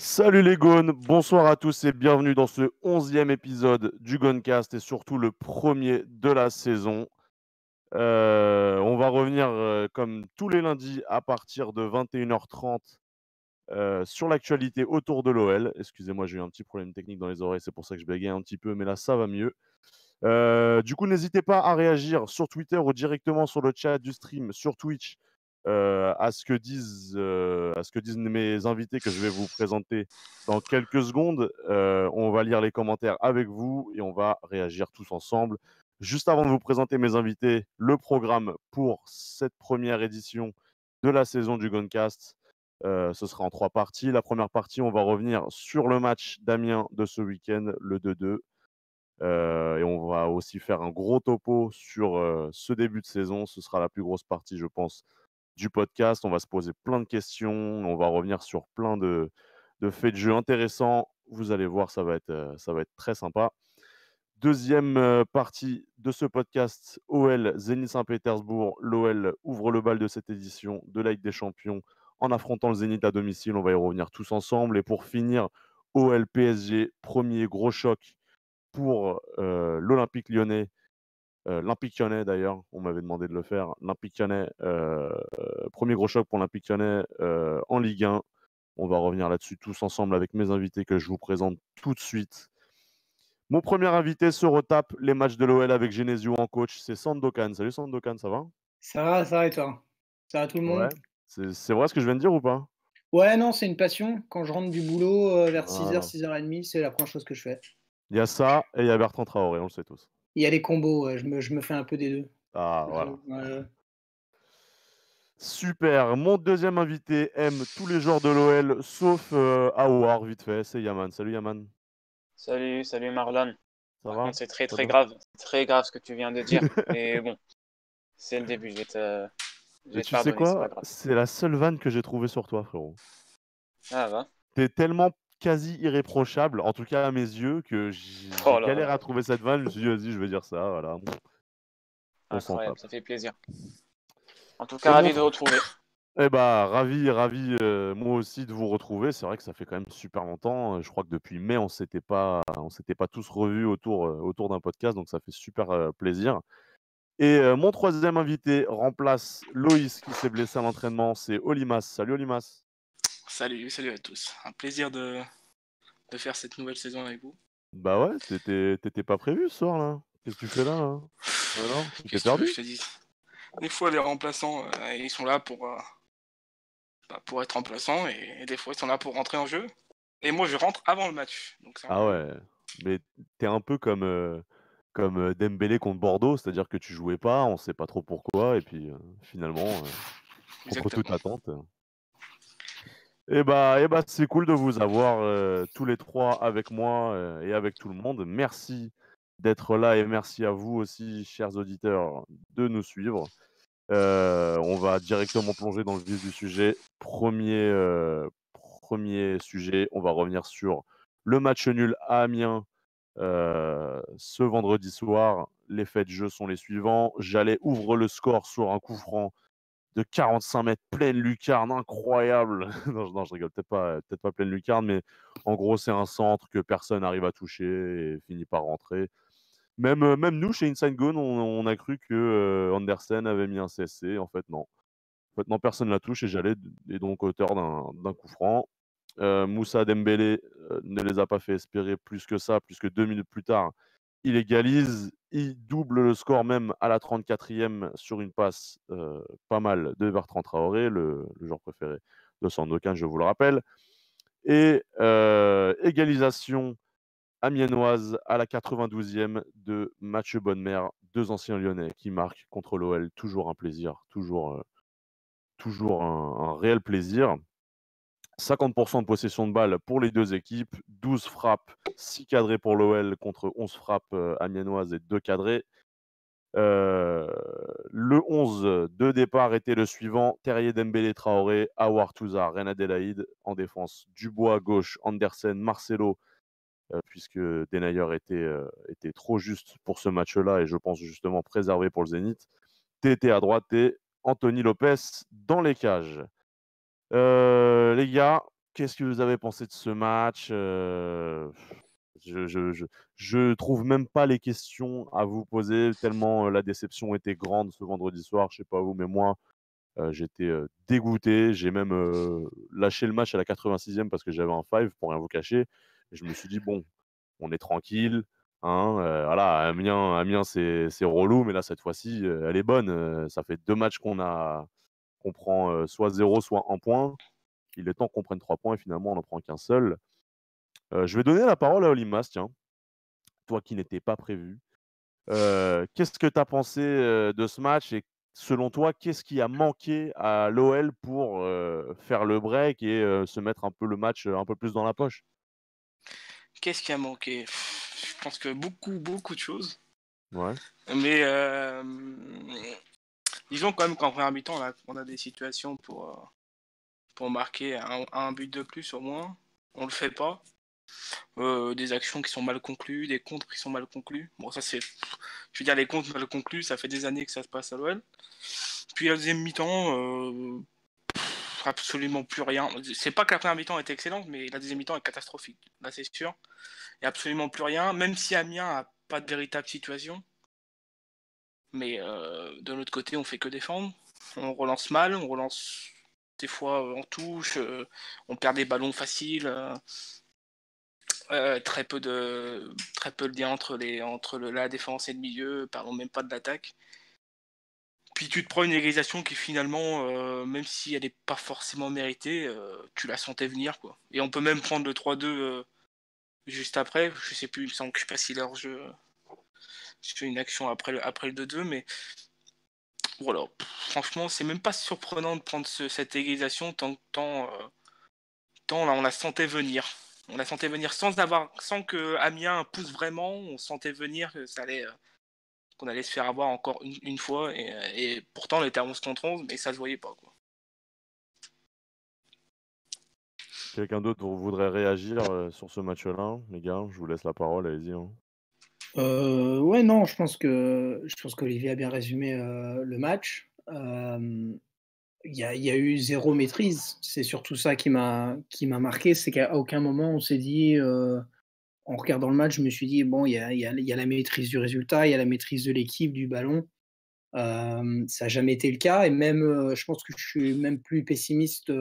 Salut les Gones, bonsoir à tous et bienvenue dans ce 11e épisode du Gonecast et surtout le premier de la saison. On va revenir comme tous les lundis à partir de 21h30 sur l'actualité autour de l'OL. Excusez-moi, j'ai eu un petit problème technique dans les oreilles, c'est pour ça que je bégaye un petit peu, mais là ça va mieux. Du coup, n'hésitez pas à réagir sur Twitter ou directement sur le chat du stream sur Twitch à ce que disent mes invités que je vais vous présenter dans quelques secondes. On va lire les commentaires avec vous et on va réagir tous ensemble. Juste avant de vous présenter mes invités, le programme pour cette première édition de la saison du Gonecast. Ce sera en 3 parties. La première partie, on va revenir sur le match d'Amiens de ce week-end, le 2-2. Et on va aussi faire un gros topo sur ce début de saison. Ce sera la plus grosse partie, je pense, du podcast. On va se poser plein de questions. On va revenir sur plein de faits de jeu intéressants. Vous allez voir, ça va être très sympa. Deuxième partie de ce podcast, OL Zénith Saint-Pétersbourg. L'OL ouvre le bal de cette édition de la Ligue des Champions en affrontant le Zénith à domicile. On va y revenir tous ensemble. Et pour finir, OL PSG, premier gros choc pour l'Olympique lyonnais. L'Olympique lyonnais d'ailleurs, on m'avait demandé de le faire. L'Olympique lyonnais, premier gros choc pour l'Olympique lyonnais en Ligue 1. On va revenir là-dessus tous ensemble avec mes invités que je vous présente tout de suite. Mon premier invité se retape les matchs de l'OL avec Genesio en coach, c'est Sandokan. Salut Sandokan, ça va? Ça va et toi? Ça va tout le Ouais. monde? C'est vrai ce que je viens de dire ou pas? Ouais, non, c'est une passion. Quand je rentre du boulot, vers 6h, Voilà. 6h30, c'est la première chose que je fais. Il y a ça et il y a Bertrand Traoré, on le sait tous. Il y a les combos, ouais, je me fais un peu des 2. Ah Je voilà. ouais, Super. Mon deuxième invité aime tous les joueurs de l'OL, sauf Aouar, vite fait. C'est Yaman. Salut Yaman. Salut Marlon. Ça Par va? contre, c'est très Ça très va? grave. C'est très grave ce que tu viens de dire. Mais bon, c'est le début. Je Mais vais te tu sais pardonner, c'est quoi? pas grave. C'est la seule vanne que j'ai trouvée sur toi, frérot. Ça va. T'es tellement quasi irréprochable, en tout cas à mes yeux, que j'ai Oh là galéré à là. trouver cette vanne. Je me suis dit, vas-y, je vais dire ça. Voilà. On s'en Incroyable, tape. ça fait plaisir. En tout Et cas, mon ravi de tr- retrouver. Eh bah, ravi, moi aussi de vous retrouver. C'est vrai que ça fait quand même super longtemps. Je crois que depuis mai, on s'était pas tous revus autour d'un podcast, donc ça fait super plaisir. Et mon troisième invité remplace Loïs qui s'est blessé à l'entraînement, c'est Olimas. Salut Olimas. Salut à tous. Un plaisir de faire cette nouvelle saison avec vous. Bah ouais, t'étais pas prévu ce soir là. Qu'est-ce que tu fais là, hein? Alors, tu t'es Qu'est-ce que tu veux perdu? que je te dise? Des fois, les remplaçants, ils sont là pour être remplaçants et des fois, ils sont là pour rentrer en jeu. Et moi, je rentre avant le match. Donc, c'est Ah incroyable. ouais, mais t'es un peu comme Dembélé contre Bordeaux, c'est-à-dire que tu jouais pas, on sait pas trop pourquoi, et puis finalement, contre toute Exactement. attente. Et bah, c'est cool de vous avoir tous les trois avec moi et avec tout le monde. Merci d'être là et merci à vous aussi, chers auditeurs, de nous suivre. On va directement plonger dans le vif du sujet. Premier sujet, on va revenir sur le match nul à Amiens ce vendredi soir. Les faits de jeu sont les suivants. Jallet ouvre le score sur un coup franc de 45 mètres, pleine lucarne, incroyable. Non, je rigole, peut-être pas pleine lucarne, mais en gros, c'est un centre que personne n'arrive à toucher et finit par rentrer. Même nous, chez Inside Gone, on a cru que Andersen avait mis un CSC. En fait, non. En fait, non, personne ne la touche et Jallet est donc auteur d'un coup franc. Moussa Dembélé ne les a pas fait espérer plus que ça, puisque 2 minutes plus tard, il égalise, il double le score même à la 34e sur une passe pas mal de Bertrand Traoré, le joueur préféré de Sandokan, je vous le rappelle. Et égalisation amiénoise à la 92e de Mathieu Bonnemer, deux anciens lyonnais qui marquent contre l'OL. Toujours un plaisir, toujours un réel plaisir. 50% de possession de balle pour les deux équipes, 12 frappes, 6 cadrées pour l'OL contre 11 frappes amiénoises et 2 cadrées. Le 11 de départ était le suivant, Terrier Dembélé Traoré, Aouar Touzard, Reine Adélaïde en défense, Dubois à gauche, Andersen, Marcelo, puisque Denayer était trop juste pour ce match-là et je pense justement préservé pour le Zénith. TT à droite et Anthony Lopez dans les cages. Les gars, qu'est-ce que vous avez pensé de ce match? Je trouve même pas les questions à vous poser tellement, la déception était grande ce vendredi soir. Je sais pas vous, mais moi, j'étais, dégoûté. J'ai même, lâché le match à la 86e parce que j'avais un five pour rien vous cacher et je me suis dit: «Bon, on est tranquille, hein, voilà, Amiens c'est relou, mais là cette fois-ci, elle est bonne, ça fait 2 matchs qu'on prend, soit 0 soit 1 point. Il est temps qu'on prenne 3 points et finalement on n'en prend qu'un seul». Je vais donner la parole à Olimas, tiens, toi qui n'étais pas prévu. Qu'est-ce que tu as pensé, de ce match et selon toi, qu'est-ce qui a manqué à l'OL pour, faire le break et se mettre un peu le match, un peu plus dans la poche? Qu'est-ce qui a manqué? Je pense que beaucoup de choses. Ouais. Mais disons quand même qu'en première mi-temps, on a des situations pour marquer un but de plus au moins. On le fait pas. Des actions qui sont mal conclues, des contres qui sont mal conclus. Bon, ça c'est. Je veux dire, les contres mal conclus, ça fait des années que ça se passe à l'OL. Puis la deuxième mi-temps, absolument plus rien. C'est pas que la première mi-temps était excellente, mais la deuxième mi-temps est catastrophique. Là, c'est sûr. Il n'y a absolument plus rien, même si Amiens a pas de véritable situation. Mais de l'autre côté, on fait que défendre. On relance mal, on relance des fois en touche, on perd des ballons faciles. Très peu de lien entre la défense et le milieu, parlons même pas de l'attaque. Puis tu te prends une égalisation qui finalement, même si elle n'est pas forcément méritée, tu la sentais venir quoi. Et on peut même prendre le 3-2 juste après. Je sais plus, il me semble que je sais pas si leur jeu fait une action après le 2-2, mais voilà. Franchement, c'est même pas surprenant de prendre cette égalisation tant là, on la sentait venir. On la sentait venir sans que Amiens pousse vraiment. On sentait venir que ça allait, qu'on allait se faire avoir encore une fois. Et pourtant, on était à 11 contre 11, mais ça se voyait pas, quoi. Quelqu'un d'autre voudrait réagir, sur ce match-là? Les gars, je vous laisse la parole, allez-y, hein. Ouais, non, je pense qu'Olivier a bien résumé, le match. Il y a eu 0 maîtrise. C'est surtout ça qui m'a marqué, c'est qu'à aucun moment on s'est dit, en regardant le match, je me suis dit: «Bon, il y a la maîtrise du résultat, il y a la maîtrise de l'équipe, du ballon». Ça a jamais été le cas et même, je pense que je suis même plus pessimiste,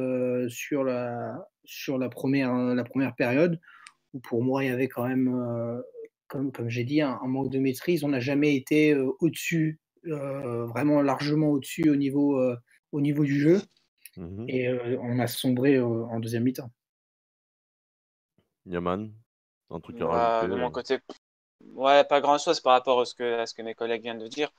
sur la première période où pour moi il y avait quand même, comme j'ai dit, un manque de maîtrise. On n'a jamais été, au-dessus, vraiment largement au-dessus au niveau du jeu Mmh. et on a sombré, en deuxième mi-temps. Yaman, un truc à Bah, rajouter, de mon côté, ouais, pas grand-chose par rapport à ce que mes collègues viennent de dire.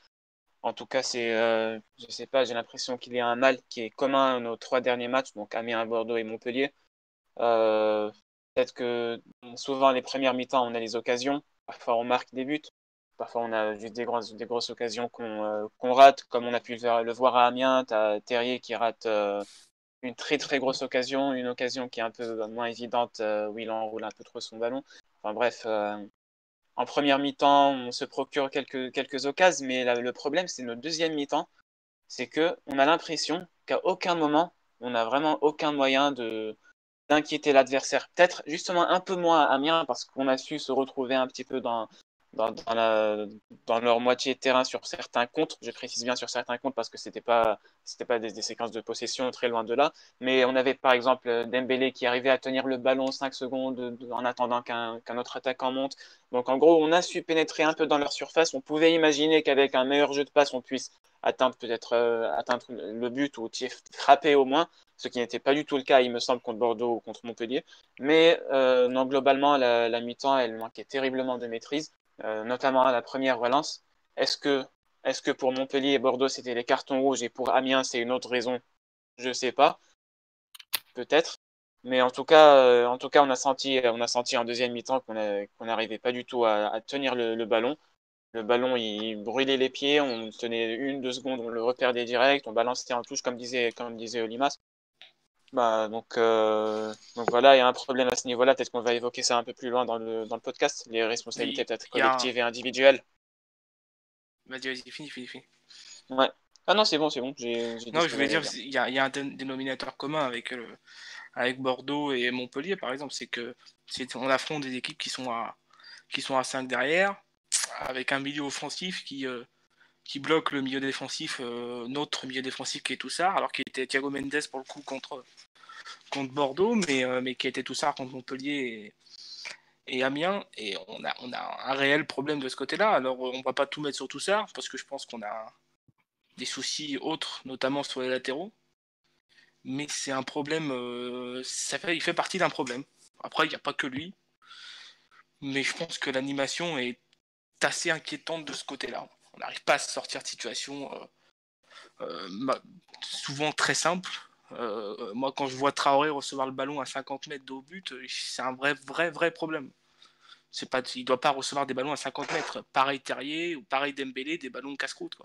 En tout cas, je sais pas, j'ai l'impression qu'il y a un mal qui est commun à nos trois derniers matchs, donc Amiens, Bordeaux et Montpellier. Euh, Peut-être que souvent les premières mi-temps, on a les occasions, parfois on marque des buts, parfois on a juste des grosses occasions qu'on rate, comme on a pu le voir à Amiens. T'as Terrier qui rate une très grosse occasion, une occasion qui est un peu moins évidente, où il enroule un peu trop son ballon. Enfin bref, en première mi-temps, on se procure quelques occasions, mais le problème, c'est notre deuxième mi-temps. C'est que on a l'impression qu'à aucun moment, on n'a vraiment aucun moyen d'inquiéter l'adversaire. Peut-être justement un peu moins à Amiens, parce qu'on a su se retrouver un petit peu dans, dans, la, dans leur moitié de terrain sur certains contres. Je précise bien sur certains contres parce que c'était pas des séquences de possession très loin de là. Mais on avait par exemple Dembélé qui arrivait à tenir le ballon 5 secondes en attendant qu'un autre attaquant monte. Donc en gros, on a su pénétrer un peu dans leur surface. On pouvait imaginer qu'avec un meilleur jeu de passe, on puisse atteindre atteindre le but ou frapper au moins, ce qui n'était pas du tout le cas, il me semble, contre Bordeaux ou contre Montpellier. Mais non, globalement, la mi-temps, elle manquait terriblement de maîtrise, notamment à la première relance. Est-ce que, est-ce que pour Montpellier et Bordeaux, c'était les cartons rouges et pour Amiens, c'est une autre raison? Je ne sais pas, peut-être. Mais en tout cas, on a senti en deuxième mi-temps qu'on n'arrivait pas du tout à tenir le ballon. Le ballon, il brûlait les pieds, on tenait 1, 2 secondes, on le reperdait direct, on balançait en touche, comme disait Olimas. Bah, donc voilà, il y a un problème à ce niveau-là. Peut-être qu'on va évoquer ça un peu plus loin dans le podcast, les responsabilités Il peut-être y a un... collectives et individuelles. Vas-y, fini. Ouais. Ah non, c'est bon, j'ai dit Non, ce je que voulais j'avais à dire, dire. il y a un dénominateur commun avec Bordeaux et Montpellier, par exemple. C'est que on affronte des équipes qui sont à 5 derrière, avec un milieu offensif qui bloque le milieu défensif, notre milieu défensif qui est Toussard, alors qu'il était Thiago Mendes pour le coup contre Bordeaux, mais qui était Toussard contre Montpellier et Amiens. Et on a un réel problème de ce côté-là. Alors on ne va pas tout mettre sur Toussard, parce que je pense qu'on a des soucis autres, notamment sur les latéraux. Mais c'est un problème, il fait partie d'un problème. Après, il n'y a pas que lui. Mais je pense que l'animation est assez inquiétante de ce côté-là. On n'arrive pas à se sortir de situations souvent très simples. Moi, quand je vois Traoré recevoir le ballon à 50 mètres de haut but, c'est un vrai problème. Il ne doit pas recevoir des ballons à 50 mètres. Pareil Terrier ou pareil Dembélé, des ballons de casse-croûte.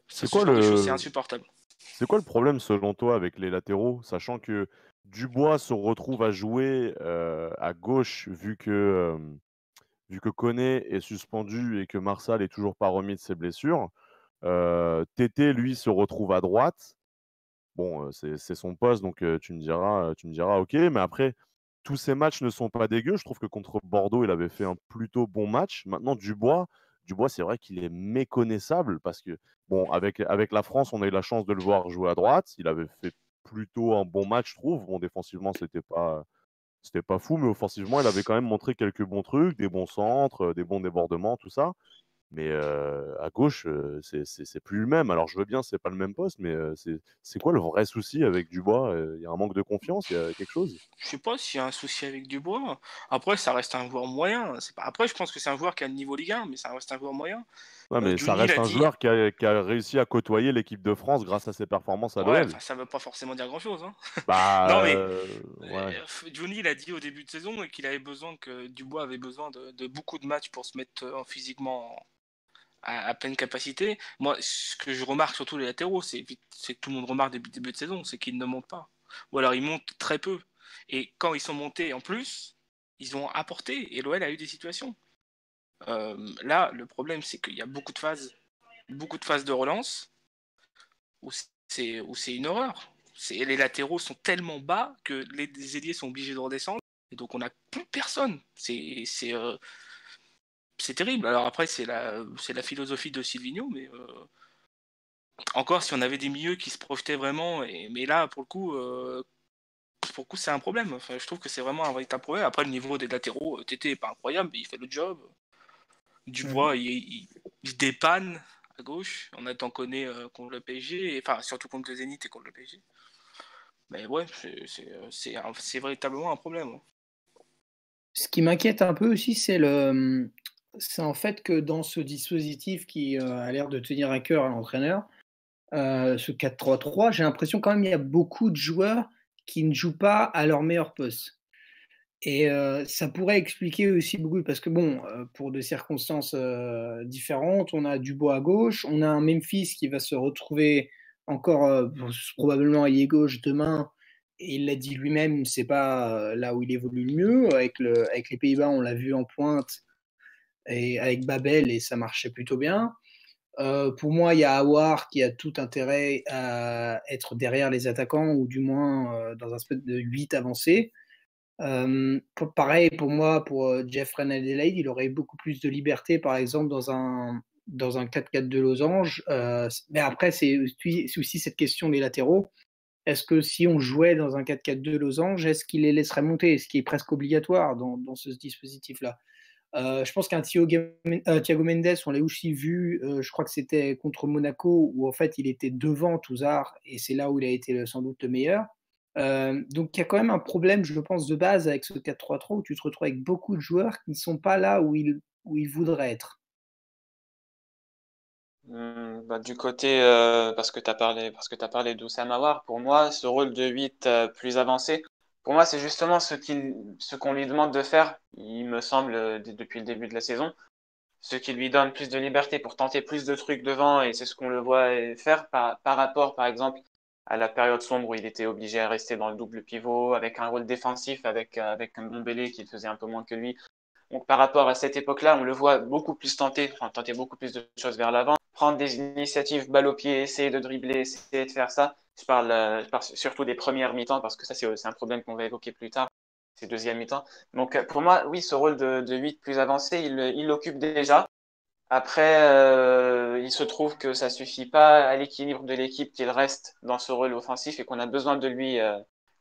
C'est Ce quoi genre de choses, c'est insupportable. C'est quoi le problème selon toi avec les latéraux, sachant que Dubois se retrouve à jouer à gauche vu que Koné est suspendu et que Marsal est toujours pas remis de ses blessures. Tété, lui, se retrouve à droite. Bon, c'est son poste, donc tu me diras, ok. Mais après, tous ces matchs ne sont pas dégueux. Je trouve que contre Bordeaux, il avait fait un plutôt bon match. Maintenant, Dubois, c'est vrai qu'il est méconnaissable parce que, bon, avec la France, on a eu la chance de le voir jouer à droite. Il avait fait plutôt un bon match, je trouve. Bon, défensivement, c'était pas fou, mais offensivement, il avait quand même montré quelques bons trucs, des bons centres, des bons débordements, tout ça. Mais à gauche, c'est plus le même. Alors je veux bien, c'est pas le même poste, mais c'est quoi le vrai souci avec Dubois? Il y a un manque de confiance, il y a quelque chose? Je sais pas s'il y a un souci avec Dubois. Après, ça reste un joueur moyen. Après, je pense que c'est un joueur qui a le niveau Ligue 1, mais ça reste un joueur moyen. Ouais, mais ça Johnny reste l'a un dit. joueur qui a réussi à côtoyer l'équipe de France grâce à ses performances à Ouais, l'OL. ça veut pas forcément dire grand-chose. Hein. Bah, Non, mais ouais. Johnny l'a dit au début de saison et que Dubois avait besoin de beaucoup de matchs pour se mettre physiquement à pleine capacité. Moi, ce que je remarque surtout les latéraux, c'est que tout le monde remarque depuis le début de saison, c'est qu'ils ne montent pas. Ou alors ils montent très peu. Et quand ils sont montés en plus, ils ont apporté et l'OL a eu des situations. Là, le problème, c'est qu'il y a beaucoup de phases de relance où c'est une horreur. Les latéraux sont tellement bas que les ailiers sont obligés de redescendre et donc on n'a plus personne. C'est terrible. Alors après, c'est la philosophie de Silvino, mais encore si on avait des milieux qui se projetaient vraiment, mais là, pour le coup, c'est un problème. Enfin, je trouve que c'est vraiment un véritable problème. Après, le niveau des latéraux, Tété n'est pas incroyable, mais il fait le job. Dubois, il dépanne à gauche. On attend Koné contre le PSG, enfin, surtout contre le Zénith et contre le PSG. Mais ouais, c'est véritablement un problème. Hein. Ce qui m'inquiète un peu aussi, c'est en fait que dans ce dispositif qui a l'air de tenir à cœur à l'entraîneur, ce 4-3-3, j'ai l'impression quand même qu'il y a beaucoup de joueurs qui ne jouent pas à leur meilleur poste. Et ça pourrait expliquer aussi beaucoup, parce que bon, pour des circonstances différentes, on a Dubois à gauche, on a un Memphis qui va se retrouver encore probablement ailier gauche demain, et il l'a dit lui-même, c'est pas là où il évolue le mieux. Avec les Pays-Bas, on l'a vu en pointe, et avec Babel, et ça marchait plutôt bien. Pour moi, il y a Aouar qui a tout intérêt à être derrière les attaquants, ou du moins dans un espèce de 8 avancé. Pareil pour moi, pour Jeffrey Adelaide, il aurait beaucoup plus de liberté, par exemple, dans un 4-4 de losange. Mais après, c'est aussi cette question des latéraux. Est-ce que si on jouait dans un 4-4 de losange, est-ce qu'il les laisserait monter? Ce qui est presque obligatoire dans ce dispositif-là. Je pense qu'un Thiago Mendes, on l'a aussi vu, je crois que c'était contre Monaco, où en fait il était devant Touzard, et c'est là où il a été sans doute le meilleur. Donc il y a quand même un problème, je pense, de base avec ce 4-3-3, où tu te retrouves avec beaucoup de joueurs qui ne sont pas là où ils voudraient être. Du côté, parce que tu as parlé d'Oussama Aouar, pour moi, ce rôle de 8 plus avancé, pour moi, c'est justement ce qu'on lui demande de faire, il me semble, depuis le début de la saison. Ce qui lui donne plus de liberté pour tenter plus de trucs devant, et c'est ce qu'on le voit faire par rapport, par exemple, à la période sombre où il était obligé à rester dans le double pivot, avec un rôle défensif, avec un Ndombele qui faisait un peu moins que lui. Donc par rapport à cette époque-là, on le voit beaucoup plus tenter beaucoup plus de choses vers l'avant, prendre des initiatives balle au pied, essayer de dribbler, essayer de faire ça. je parle surtout des premières mi-temps parce que ça, c'est un problème qu'on va évoquer plus tard, c'est deuxième mi-temps. Donc, pour moi, oui, ce rôle de 8 plus avancé, il l'occupe déjà. Après, il se trouve que ça suffit pas à l'équilibre de l'équipe qu'il reste dans ce rôle offensif et qu'on a besoin de lui,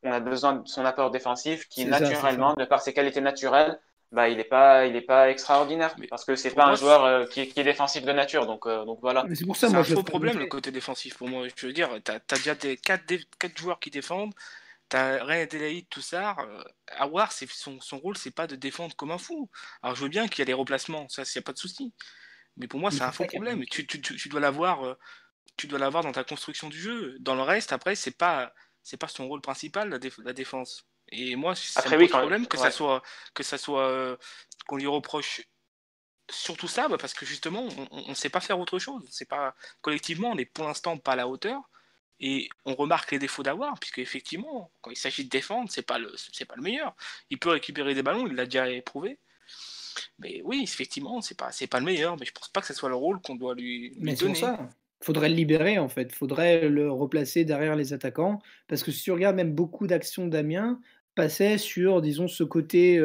on a besoin de son apport défensif qui, C'est ça, c'est naturellement, ça. de par ses qualités naturelles, bah, il est pas extraordinaire Mais parce que c'est pour pas un moi, joueur qui est défensif de nature. Donc voilà. Mais c'est pour ça, c'est moi, un je le faux ferais problème le monter. côté défensif pour moi. Je veux dire, t'as déjà des 4 joueurs qui défendent. T'as René Adelaide, Toussard. Aouar, son rôle, c'est pas de défendre comme un fou. Alors je veux bien qu'il y a des remplacements, ça, y a pas de souci. Mais pour moi, Mais c'est un c'est faux ça qui a problème. manqué. Tu dois l'avoir, tu dois l'avoir dans ta construction du jeu. Dans le reste, après, c'est pas son rôle principal, la défense. Et moi, ça me Après, oui, pose problème ouais. que ça soit, qu'on lui reproche surtout ça, parce que justement, on sait pas faire autre chose. C'est pas collectivement, on est pour l'instant pas à la hauteur. Et on remarque les défauts d'avoir, puisque effectivement, quand il s'agit de défendre, c'est pas le meilleur. Il peut récupérer des ballons, il l'a déjà éprouvé. Mais oui, effectivement, c'est pas le meilleur. Mais je pense pas que ce soit le rôle qu'on doit lui Mais c'est pour donner. ça. Faudrait le libérer, en fait. Faudrait le replacer derrière les attaquants. Parce que si tu regardes même beaucoup d'actions d'Amiens passaient sur, disons, ce côté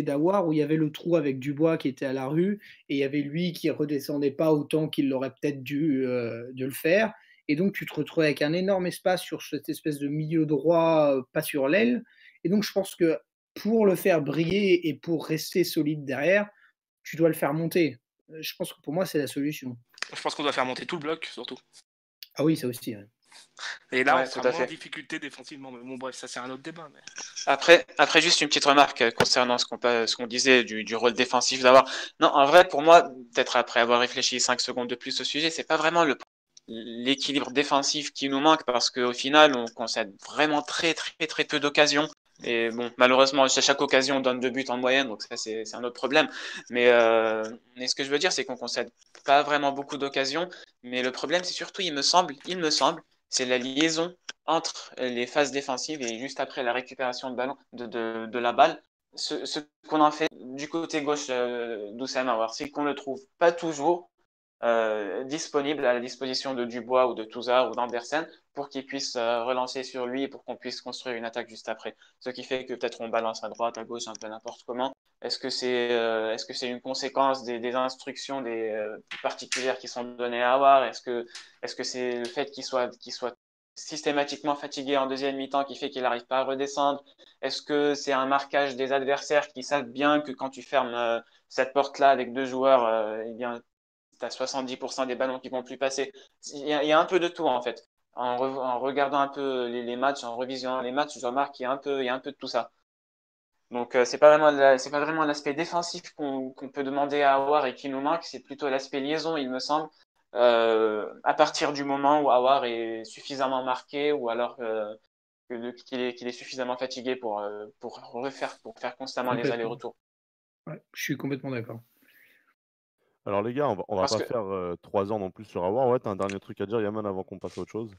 d'Aouar où il y avait le trou avec Dubois qui était à la rue et il y avait lui qui redescendait pas autant qu'il aurait peut-être dû le faire. Et donc, tu te retrouvais avec un énorme espace sur cette espèce de milieu droit, pas sur l'aile. Et donc, je pense que pour le faire briller et pour rester solide derrière, tu dois le faire monter. Je pense que pour moi, c'est la solution. Je pense qu'on doit faire monter tout le bloc, surtout. Ah oui, ça aussi, ouais. Et là, on Ouais, tout sera à moins en fait. difficulté défensivement. Mais bon, bref, ça, c'est un autre débat. Mais... Après, juste une petite remarque concernant ce qu'on disait du rôle défensif d'avoir. Non, en vrai, pour moi, peut-être après avoir réfléchi 5 secondes de plus au sujet, c'est pas vraiment l'équilibre défensif qui nous manque parce qu'au final, on concède vraiment très, très, très peu d'occasions. Et bon, malheureusement, à chaque occasion, on donne 2 buts en moyenne, donc ça, c'est un autre problème. Mais ce que je veux dire, c'est qu'on concède pas vraiment beaucoup d'occasions. Mais le problème, c'est surtout, il me semble, c'est la liaison entre les phases défensives et juste après la récupération de ballon, de la balle. Ce qu'on en fait du côté gauche d'Oussama Aouar, c'est qu'on ne le trouve pas toujours disponible à la disposition de Dubois ou de Touzard ou d'Andersen pour qu'ils puissent relancer sur lui et pour qu'on puisse construire une attaque juste après. Ce qui fait que peut-être on balance à droite, à gauche, un peu n'importe comment. Est-ce que c'est une conséquence des instructions particulières qui sont données à Aouar? Est-ce que c'est le fait qu'il soit systématiquement fatigué en deuxième mi-temps qui fait qu'il n'arrive pas à redescendre? Est-ce que c'est un marquage des adversaires qui savent bien que quand tu fermes cette porte-là avec 2 joueurs, eh bien, tu as 70% des ballons qui vont plus passer. Il y a un peu de tout en fait. En regardant un peu les matchs, en revisionnant les matchs, je remarque qu'il y a un peu de tout ça. Donc c'est pas vraiment l'aspect défensif qu'on peut demander à Aouar et qui nous manque, c'est plutôt l'aspect liaison, il me semble. À partir du moment où Aouar est suffisamment marqué ou alors qu'il est suffisamment fatigué pour faire constamment les Complètement. allers-retours. Ouais, je suis complètement d'accord. Alors les gars, on va Parce pas que faire 3 ans non plus sur Awar. Ouais, t'as un dernier truc à dire, Yaman, avant qu'on passe à autre chose?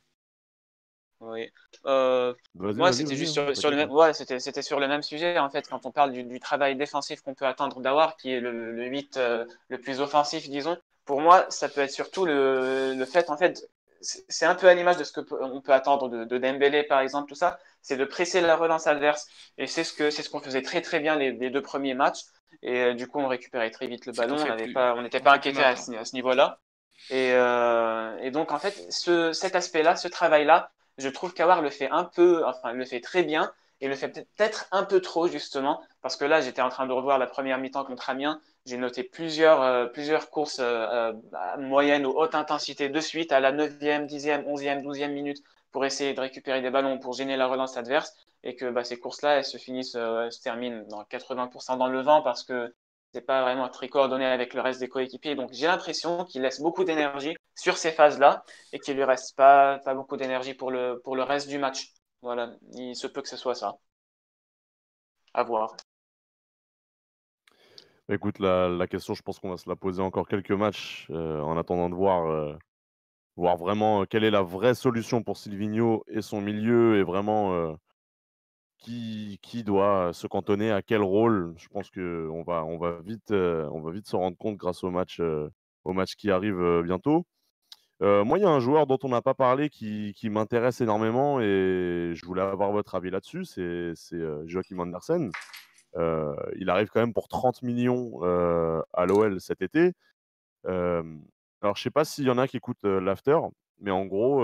Oui. Vas-y, Moi, vas-y, c'était vas-y, juste hein, sur le t'inquiète, même, hein. ouais, c'était sur le même sujet, en fait, quand on parle du travail défensif qu'on peut attendre d'Awar, qui est le 8 le plus offensif, disons. Pour moi, ça peut être surtout le fait, en fait, c'est un peu à l'image de ce on peut attendre de Dembélé, par exemple, tout ça, c'est de presser la relance adverse. Et c'est ce qu'on faisait très, très bien les 2 premiers matchs. Et du coup, on récupérait très vite le C'est qu'on ballon, fait plus. on n'était On pas fait plus inquiété à maintenant. ce niveau-là. Et donc, en fait, cet aspect-là, ce travail-là, je trouve qu'Awar le fait un peu, enfin, il le fait très bien et le fait peut-être un peu trop, justement, parce que là, j'étais en train de revoir la première mi-temps contre Amiens. J'ai noté plusieurs courses à moyenne ou haute intensité de suite à la 9e, 10e, 11e, 12e minute pour essayer de récupérer des ballons pour gêner la relance adverse et que ces courses-là, elles se terminent dans 80% dans le vent parce que c'est pas vraiment très coordonné avec le reste des coéquipiers. Donc j'ai l'impression qu'il laisse beaucoup d'énergie sur ces phases-là et qu'il lui reste pas beaucoup d'énergie pour le reste du match. Voilà, il se peut que ce soit ça. À voir. Écoute, la question, je pense qu'on va se la poser encore quelques matchs en attendant de voir vraiment quelle est la vraie solution pour Silvinho et son milieu et vraiment qui doit se cantonner à quel rôle. Je pense qu'on va vite s'en rendre compte grâce au match qui arrive bientôt. Moi, il y a un joueur dont on n'a pas parlé qui m'intéresse énormément et je voulais avoir votre avis là-dessus, c'est Joachim Andersen. Il arrive quand même pour 30 millions à l'OL cet été. Alors, je sais pas s'il y en a qui écoutent l'after, mais en gros,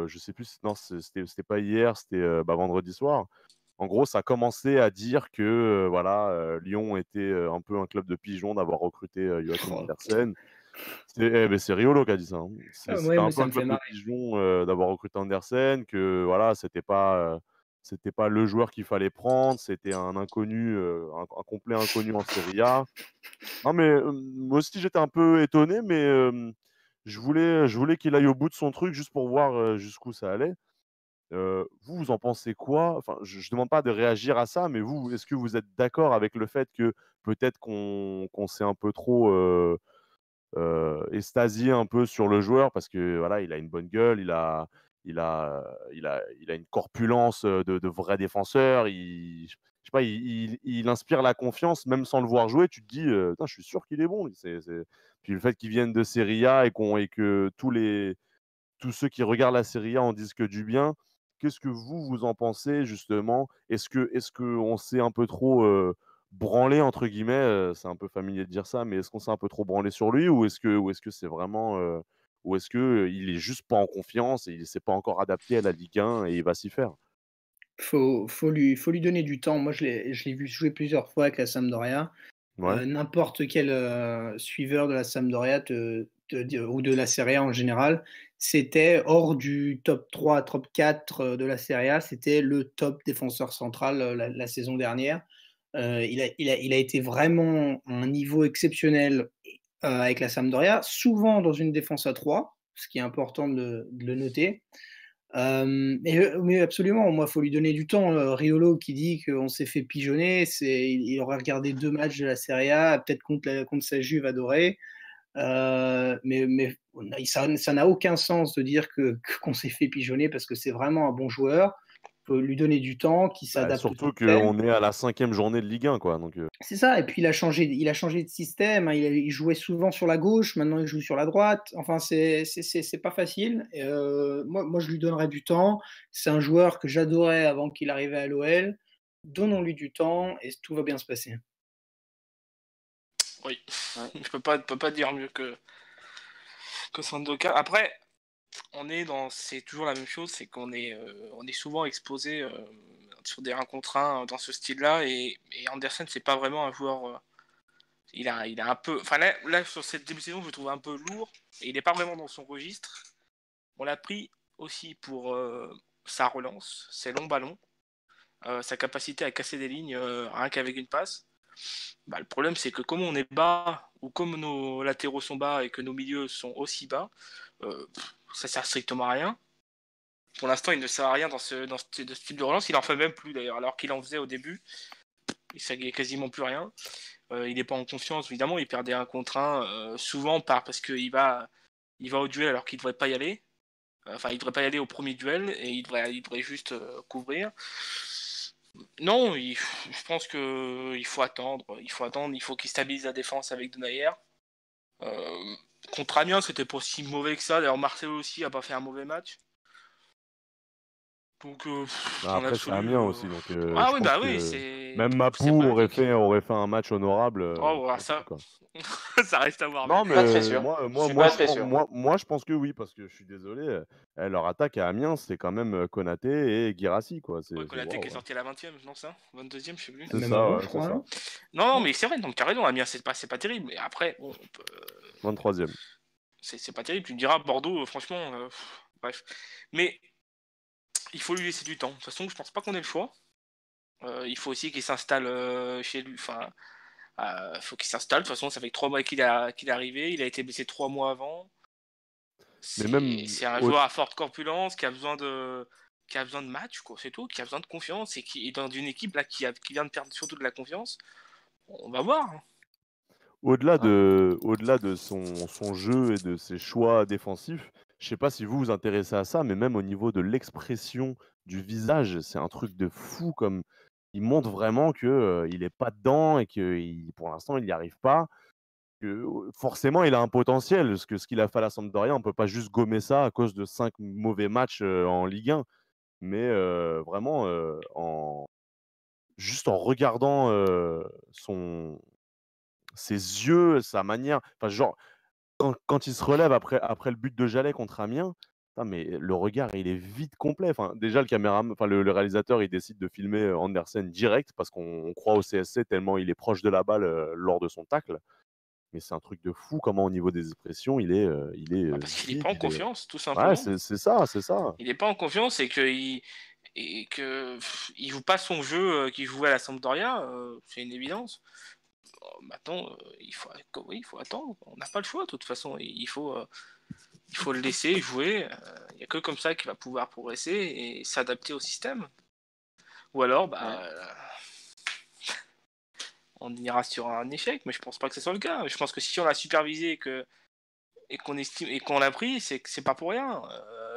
je sais plus, non, c'était pas hier, c'était vendredi soir. En gros, ça a commencé à dire que voilà, Lyon était un peu un club de pigeons d'avoir recruté Joachim Oh, Andersen. C'est Riolo qui a dit ça. Hein. ouais, C'était un mais peu ça un me fait club de marrer. pigeons d'avoir recruté Andersen, que voilà, c'était pas le joueur qu'il fallait prendre, c'était un inconnu, un complet inconnu en Serie A. Non, mais moi aussi j'étais un peu étonné, mais je voulais qu'il aille au bout de son truc juste pour voir jusqu'où ça allait. Vous en pensez quoi? Enfin, je demande pas de réagir à ça, mais vous, est-ce que vous êtes d'accord avec le fait que peut-être qu'on s'est un peu trop extasié un peu sur le joueur parce que voilà, il a une bonne gueule, il a une corpulence de vrai défenseur. Je sais pas, il inspire la confiance même sans le voir jouer. Tu te dis, putain, je suis sûr qu'il est bon. Puis le fait qu'il vienne de Serie A et que tous ceux qui regardent la Serie A en disent que du bien. Qu'est-ce que vous en pensez justement? Est-ce que on s'est un peu trop branlé entre guillemets, c'est un peu familier de dire ça, mais est-ce qu'on s'est un peu trop branlé sur lui ou est-ce que c'est vraiment ou est-ce que il est juste pas en confiance et il s'est pas encore adapté à la Ligue 1 et il va s'y faire? Faut lui donner du temps. Moi, je l'ai vu jouer plusieurs fois avec la Sampdoria. Ouais, N'importe quel suiveur de la Sampdoria ou de la Serie A en général, c'était hors du top 3, top 4 de la Serie A, c'était le top défenseur central la saison dernière. Il a été vraiment à un niveau exceptionnel avec la Sampdoria, souvent dans une défense à 3, ce qui est important de le noter. Mais absolument, moi, il faut lui donner du temps. Riolo qui dit qu'on s'est fait pigeonner, il aurait regardé 2 matchs de la Serie A, peut-être contre sa Juve adorée. Mais ça n'a aucun sens de dire qu'on s'est fait pigeonner parce que c'est vraiment un bon joueur. Il faut lui donner du temps, qu'il bah, s'adapte au surtout système. qu'on est à la 5e journée de Ligue 1 quoi, donc C'est ça, et puis il a changé de système, hein. Il jouait souvent sur la gauche, maintenant il joue sur la droite. Enfin, c'est pas facile. Moi, je lui donnerais du temps. C'est un joueur que j'adorais avant qu'il arrivait à l'OL. Donnons-lui du temps et tout va bien se passer. Oui, Ouais. je peux pas dire mieux que Sandoka. Après, c'est toujours la même chose, c'est on est souvent exposé sur des 1 contre 1 dans ce style-là, et Andersen, c'est pas vraiment un joueur. Il a un peu. Enfin, là, sur cette début de saison, je le trouve un peu lourd, et il n'est pas vraiment dans son registre. On l'a pris aussi pour sa relance, ses longs ballons, sa capacité à casser des lignes rien qu'avec une passe. Bah, le problème, c'est que comme on est bas, ou comme nos latéraux sont bas et que nos milieux sont aussi bas, ça sert strictement à rien. Pour l'instant, il ne sert à rien dans ce type de relance. Il en fait même plus d'ailleurs, alors qu'il en faisait au début. Il fait quasiment plus rien. Il n'est pas en confiance, évidemment. Il perd des 1 contre 1 souvent parce qu'il va au duel alors qu'il ne devrait pas y aller. Enfin, il ne devrait pas y aller au premier duel et il devrait juste couvrir. Non, je pense qu'il faut attendre. Il faut qu'il stabilise la défense avec Denayer. Contre Amiens, c'était pas si mauvais que ça. D'ailleurs, Marcelo aussi a pas fait un mauvais match. Donc, bah, dans après c'est l'absolu. Amiens aussi, donc Ah je oui, pense bah oui, que c'est même c'est Mapou problématique. aurait fait un match honorable Oh, voilà, tranquille, ça, quoi. ça reste à voir, mais. Non, Pas très mais sûr. Je suis pas très sûr. moi, je pense que oui, parce que je suis désolé, leur attaque à Amiens, c'est quand même Konaté et Guirassy, quoi. Ouais, C'est Konaté qui est waouh, hein. sorti à la 20e, non ça 22e, je sais plus. C'est Même ça, avant, ouais, je c'est crois, ça. hein. Non, mais c'est vrai, donc t'as raison, Amiens, c'est pas terrible. Mais après, bon, 23e. c'est pas terrible. Tu me diras, Bordeaux, franchement, bref. Mais il faut lui laisser du temps. De toute façon, je pense pas qu'on ait le choix. Il faut aussi qu'il s'installe chez lui. Enfin, faut qu'il s'installe. De toute façon, ça fait que 3 mois qu'il est arrivé. Il a été blessé 3 mois avant. Mais C'est même c'est un joueur à forte corpulence qui a besoin de match, quoi, c'est tout, qui a besoin de confiance et qui est dans une équipe là qui vient de perdre surtout de la confiance. On va voir. Hein. au-delà de son jeu et de ses choix défensifs, je sais pas si vous vous intéressez à ça, mais même au niveau de l'expression du visage, c'est un truc de fou comme il montre vraiment que il est pas dedans et que pour l'instant il n'y arrive pas. forcément, il a un potentiel. Parce que ce qu'il a fait à la Sampdoria, on ne peut pas juste gommer ça à cause de 5 mauvais matchs en Ligue 1. Mais vraiment, juste en regardant ses yeux, sa manière. Enfin, genre, quand il se relève après le but de Jallet contre Amiens, mais le regard, il est vite complet. Enfin, déjà, le réalisateur, il décide de filmer Andersen direct parce qu'on croit au CSC tellement il est proche de la balle lors de son tacle. Mais c'est un truc de fou comment au niveau des expressions, il est Parce qu'il n'est vide. pas en confiance, tout Ouais, simplement. c'est ça. Il n'est pas en confiance et qu'il joue pas son jeu qu'il jouait à la Sampdoria, c'est une évidence. Maintenant, il faut attendre. On n'a pas le choix, de toute façon. Il faut le laisser jouer. Il n'y a que comme ça qu'il va pouvoir progresser et s'adapter au système. Ou alors, on ira sur un échec, mais je pense pas que ce soit le cas. Je pense que si on l'a supervisé et qu'on estime et qu'on l'a pris, c'est pas pour rien.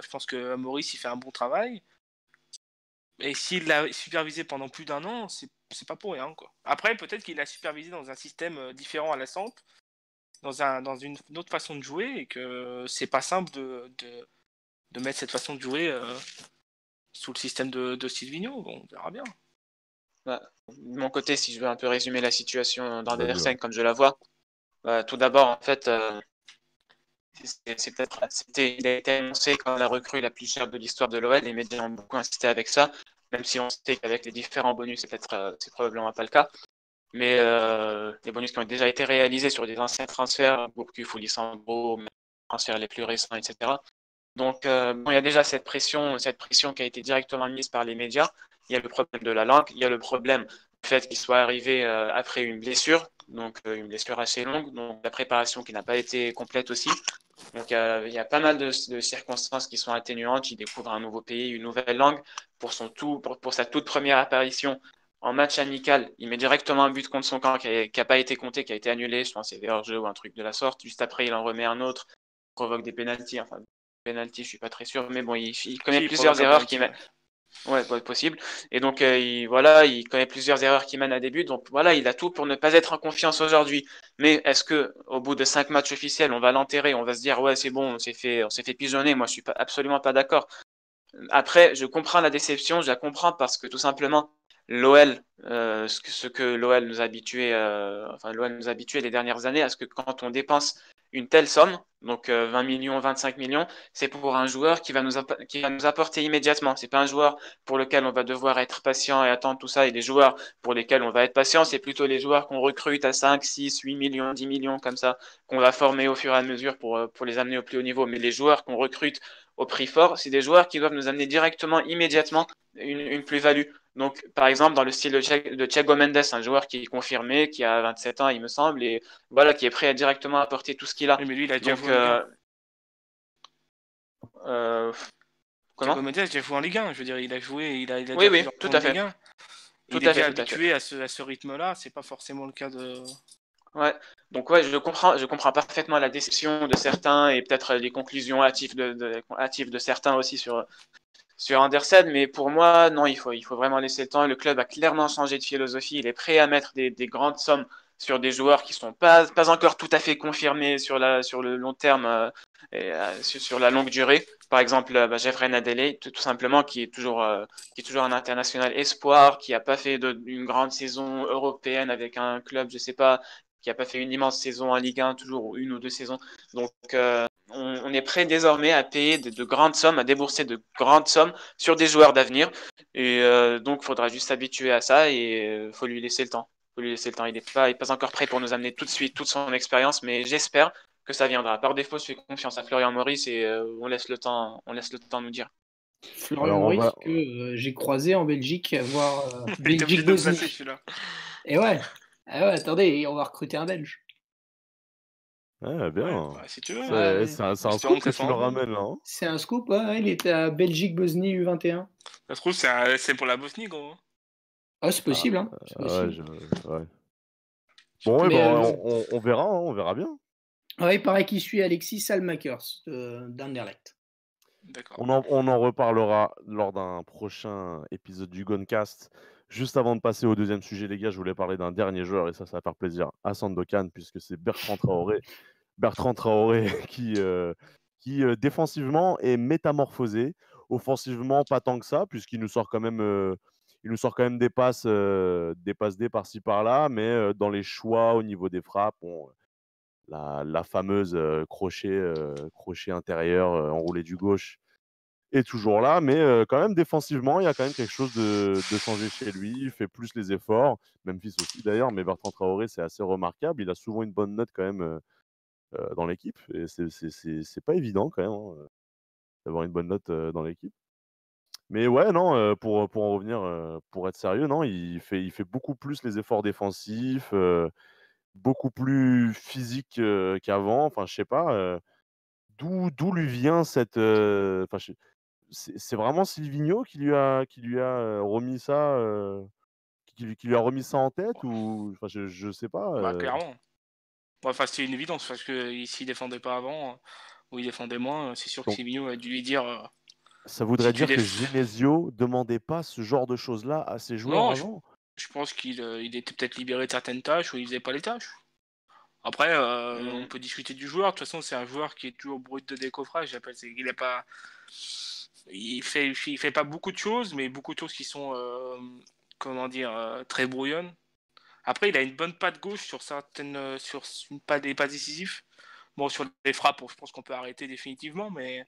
Je pense que Maurice il fait un bon travail. Et s'il l'a supervisé pendant plus d'1 an, c'est pas pour rien, quoi. Après, peut-être qu'il l'a supervisé dans un système différent à la Samp, dans une autre façon de jouer, et que c'est pas simple de mettre cette façon de jouer sous le système de Silvino. Bon, on verra bien. De mon côté, si je veux un peu résumer la situation d'Andersen Ouais. comme je la vois, tout d'abord, en fait, il a été annoncé comme la recrue la plus chère de l'histoire de l'OL. Les médias ont beaucoup insisté avec ça, même si on sait qu'avec les différents bonus, c'est probablement pas le cas. Mais les bonus qui ont déjà été réalisés sur des anciens transferts, Gourcuff ou Lissandro, les transferts les plus récents, etc. Donc, il y a déjà cette pression qui a été directement mise par les médias. Il y a le problème de la langue, il y a le problème du fait qu'il soit arrivé après une blessure, donc une blessure assez longue, donc la préparation qui n'a pas été complète aussi. Donc, il y a pas mal de circonstances qui sont atténuantes. Il découvre un nouveau pays, une nouvelle langue. Pour sa toute première apparition en match amical, il met directement un but contre son camp qui n'a pas été compté, qui a été annulé. Je pense que c'est des hors-jeu ou un truc de la sorte. Juste après, il en remet un autre, provoque des pénaltys. Enfin, pénalty, je suis pas très sûr, mais bon, il connaît plusieurs erreurs qui mènent. Ouais, possible. Et donc, il connaît plusieurs erreurs qui mènent à des buts. Donc, voilà, il a tout pour ne pas être en confiance aujourd'hui. Mais est-ce que, au bout de 5 matchs officiels, on va l'enterrer, on va se dire, ouais, c'est bon, on s'est fait pigeonner. Moi, je suis absolument pas d'accord. Après, je comprends la déception, je la comprends parce que tout simplement, l'OL, ce que l'OL nous a habitué, l'OL nous a habitué les dernières années à ce que quand on dépense une telle somme, donc 20 millions, 25 millions, c'est pour un joueur qui va nous apporter immédiatement. C'est pas un joueur pour lequel on va devoir être patient et attendre tout ça. Et les joueurs pour lesquels on va être patient, c'est plutôt les joueurs qu'on recrute à 5, 6, 8 millions, 10 millions comme ça, qu'on va former au fur et à mesure pour les amener au plus haut niveau. Mais les joueurs qu'on recrute au prix fort, c'est des joueurs qui doivent nous amener directement, immédiatement, une plus-value. Donc, par exemple, dans le style de Thiago Mendes, un joueur qui est confirmé, qui a 27 ans, il me semble, et voilà, qui est prêt à directement apporter tout ce qu'il a. Oui, mais lui, il a déjà Donc, joué en Ligue 1. comment Thiago Mendes a déjà joué en Ligue 1. Je veux dire, il a joué, il a Oui, déjà oui, plusieurs tout tours à en Ligue fait. 1. Il est déjà habitué à ce rythme-là. C'est pas forcément le cas de. Ouais, donc ouais, je comprends parfaitement la déception de certains et peut-être les conclusions hâtives de certains aussi sur Andersen, mais pour moi, non, il faut vraiment laisser le temps. Le club a clairement changé de philosophie. Il est prêt à mettre des grandes sommes sur des joueurs qui sont pas encore tout à fait confirmés sur le long terme sur la longue durée. Par exemple, Jeffrey Adelaide, tout simplement, qui est toujours un international espoir, qui a pas fait une grande saison européenne avec un club, je sais pas, qui a pas fait une immense saison en Ligue 1, toujours une ou deux saisons. Donc, on est prêt désormais à payer de grandes sommes, à débourser de grandes sommes sur des joueurs d'avenir. Et donc, il faudra juste s'habituer à ça et il faut lui laisser le temps. Il n'est pas encore prêt pour nous amener tout de suite toute son expérience, mais j'espère que ça viendra. Par défaut, je fais confiance à Florian Maurice et on laisse le temps nous dire. Florian Maurice, que j'ai croisé en Belgique, voir Belgique-Bosnie. Et ouais, attendez, on va recruter un Belge. Ouais, bien. Ouais, si tu veux. C'est un scoop que tu le ramènes là. Hein. C'est un scoop, ouais, il était à Belgique-Bosnie U21. Ça se trouve, c'est pour la Bosnie, gros. Ah, c'est possible, hein. C'est possible. Ouais. Bon, on verra, hein, on verra bien. Ouais, il paraît qu'il suit Alexis Salmakers d'Anderlecht. D'accord. On en reparlera lors d'un prochain épisode du Gonecast. Juste avant de passer au deuxième sujet, les gars, je voulais parler d'un dernier joueur, et ça va faire plaisir à Sandokan, puisque c'est Bertrand Traoré. Bertrand Traoré qui défensivement est métamorphosé. Offensivement, pas tant que ça, puisqu'il nous sort quand même, des passes D par-ci par-là, mais dans les choix au niveau des frappes, la fameuse crochet intérieur enroulé du gauche est toujours là, mais quand même défensivement, il y a quand même quelque chose de changé chez lui. Il fait plus les efforts, Memphis aussi d'ailleurs, mais Bertrand Traoré, c'est assez remarquable. Il a souvent une bonne note quand même dans l'équipe, et c'est pas évident quand même d'avoir une bonne note dans l'équipe. Mais ouais, non, pour en revenir, pour être sérieux, non, il fait beaucoup plus les efforts défensifs, beaucoup plus physique qu'avant. Enfin, je sais pas, d'où lui vient cette. Enfin, c'est vraiment Silvinho qui lui a remis ça, qui lui a remis ça en tête, ou enfin, je sais pas. Bah, clairement. Ouais, enfin, c'est une évidence parce que s'il défendait pas avant, ou il défendait moins, c'est sûr que Donc, Silvino a dû lui dire ça voudrait si tu dire que déf... Genesio demandait pas ce genre de choses-là à ses joueurs Non, avant. je pense qu'il était peut-être libéré de certaines tâches ou il faisait pas les tâches. Après, on peut discuter du joueur. De toute façon, c'est un joueur qui est toujours brut de décoffrage. J'appelle, il est pas, il fait pas beaucoup de choses, mais beaucoup de choses qui sont, comment dire, très brouillonnes. Après, il a une bonne patte gauche sur certaines, sur une patte des passes décisives. Bon, sur les frappes, je pense qu'on peut arrêter définitivement, mais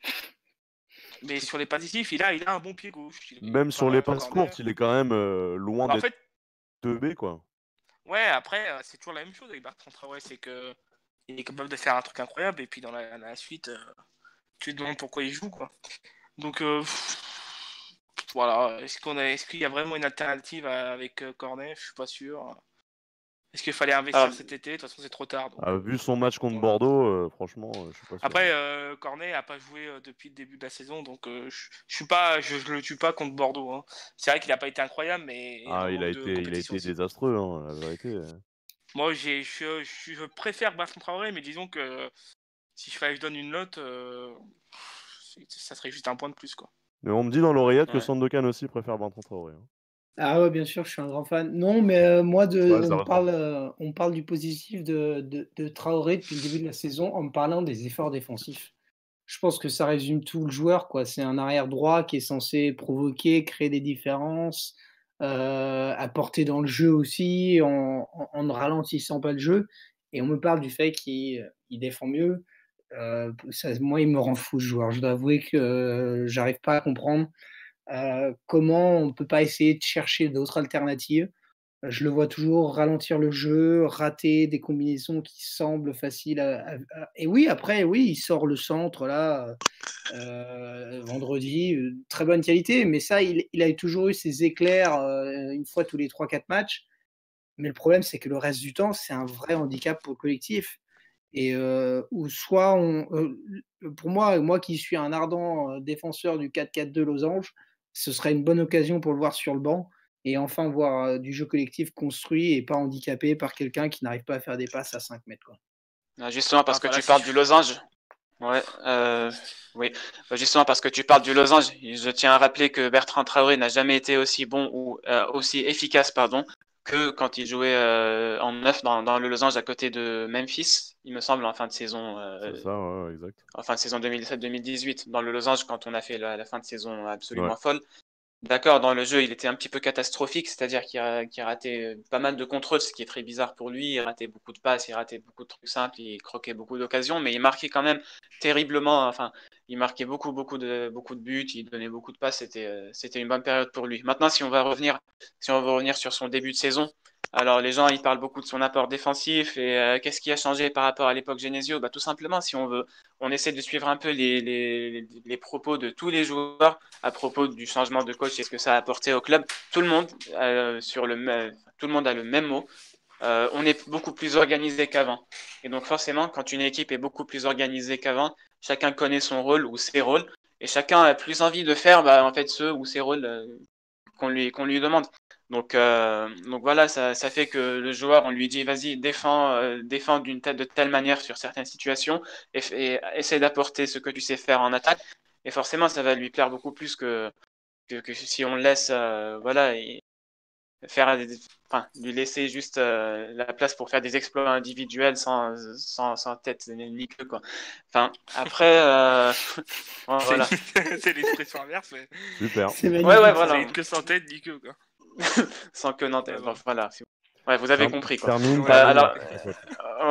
sur les passes décisives, il a un bon pied gauche. Il Même est pas sur mal les en passes corner. courtes, il est quand même loin Bah, en d'être fait, teubé, quoi. ouais, après, c'est toujours la même chose avec Bertrand Traoré, c'est que il est capable de faire un truc incroyable, et puis dans la suite, tu te demandes pourquoi il joue, quoi. Donc, voilà. Est-ce qu'il y a vraiment une alternative avec Cornet? Je suis pas sûr. Est-ce qu'il fallait investir Alors, cet été? De toute façon, c'est trop tard. Donc, Vu son match contre voilà. Bordeaux, franchement, je suis pas sûr. Après, Cornet a pas joué depuis le début de la saison, donc je suis pas, je le tue pas contre Bordeaux, hein. C'est vrai qu'il a pas été incroyable, mais un Ah, il a manque de été, il a compétition été aussi. désastreux, hein, la vérité. Moi, je préfère Bertrand Traoré, mais disons que si je fallait que je donne une note, ça serait juste un point de plus, quoi. Mais on me dit dans l'oreillette que ouais. Sandokan aussi préfère Bertrand Traoré, hein. Ah ouais, bien sûr, je suis un grand fan. Non, mais moi, Ouais, ça va. on parle du positif de Traoré depuis le début de la saison en me parlant des efforts défensifs. Je pense que ça résume tout le joueur, quoi. C'est un arrière droit qui est censé provoquer, créer des différences, apporter dans le jeu aussi, en ne ralentissant pas le jeu. Et on me parle du fait qu'il défend mieux. Moi, il me rend fou, ce joueur. Je dois avouer que j'arrive pas à comprendre comment on ne peut pas essayer de chercher d'autres alternatives. Je le vois toujours ralentir le jeu, rater des combinaisons qui semblent faciles et oui, après, oui, il sort le centre là, vendredi, très bonne qualité, mais ça, il a toujours eu ses éclairs, une fois tous les 3-4 matchs. Mais le problème, c'est que le reste du temps, c'est un vrai handicap pour le collectif. Et ou soit pour moi qui suis un ardent défenseur du 4-4-2 Losange, ce serait une bonne occasion pour le voir sur le banc et enfin voir du jeu collectif construit et pas handicapé par quelqu'un qui n'arrive pas à faire des passes à 5 mètres, quoi. Justement, parce que Enfin, là, tu parles du losange. Ouais, oui. Justement, parce que tu parles du losange, je tiens à rappeler que Bertrand Traoré n'a jamais été aussi bon ou aussi efficace, pardon, que quand il jouait en neuf dans le losange à côté de Memphis, il me semble, C'est ça, ouais, exact. en fin de saison 2017-2018. Dans le losange, quand on a fait la fin de saison absolument Ouais. folle. D'accord, dans le jeu, il était un petit peu catastrophique, c'est-à-dire qu'il ratait pas mal de contrôles, ce qui est très bizarre pour lui. Il ratait beaucoup de passes, il ratait beaucoup de trucs simples, il croquait beaucoup d'occasions, mais il marquait quand même terriblement. Enfin, il marquait beaucoup de buts, il donnait beaucoup de passes. C'était une bonne période pour lui. Maintenant, si on veut revenir sur son début de saison, alors les gens ils parlent beaucoup de son apport défensif et qu'est-ce qui a changé par rapport à l'époque Genesio? Bah, tout simplement, si on veut, on essaie de suivre un peu les propos de tous les joueurs à propos du changement de coach et ce que ça a apporté au club. Tout le monde, tout le monde a le même mot. On est beaucoup plus organisé qu'avant. Et donc forcément, quand une équipe est beaucoup plus organisée qu'avant, chacun connaît son rôle ou ses rôles, et chacun a plus envie de faire en fait ceux ou ses rôles qu'on lui demande. Donc voilà, ça fait que le joueur, on lui dit vas-y, défends de telle manière sur certaines situations et essaie d'apporter ce que tu sais faire en attaque. Et forcément, ça va lui plaire beaucoup plus que si on le laisse, voilà, lui laisser juste la place pour faire des exploits individuels sans tête ni queue, quoi. Enfin, après, voilà. C'est l'expression inverse, mais Super. C'est Ouais, magnifique. voilà. c'est que sans tête ni queue, quoi. Sans queue, non, Ouais, bon, bon. voilà. Ouais, vous avez compris, quoi. Termine. Alors,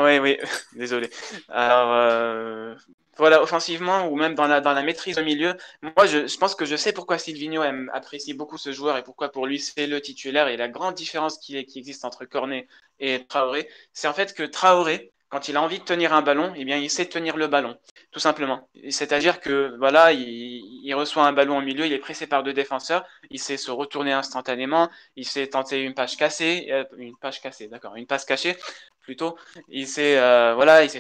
oui, désolé. Alors, voilà, offensivement ou même dans la maîtrise au milieu, moi je pense que je sais pourquoi Silvinho apprécie beaucoup ce joueur et pourquoi pour lui c'est le titulaire. Et la grande différence qui existe entre Cornet et Traoré, c'est en fait que Traoré, quand il a envie de tenir un ballon, eh bien il sait tenir le ballon, tout simplement. C'est-à-dire que voilà, il reçoit un ballon au milieu, il est pressé par deux défenseurs, il sait se retourner instantanément, il sait tenter une passe cachée, d'accord, une passe cachée plutôt. Il sait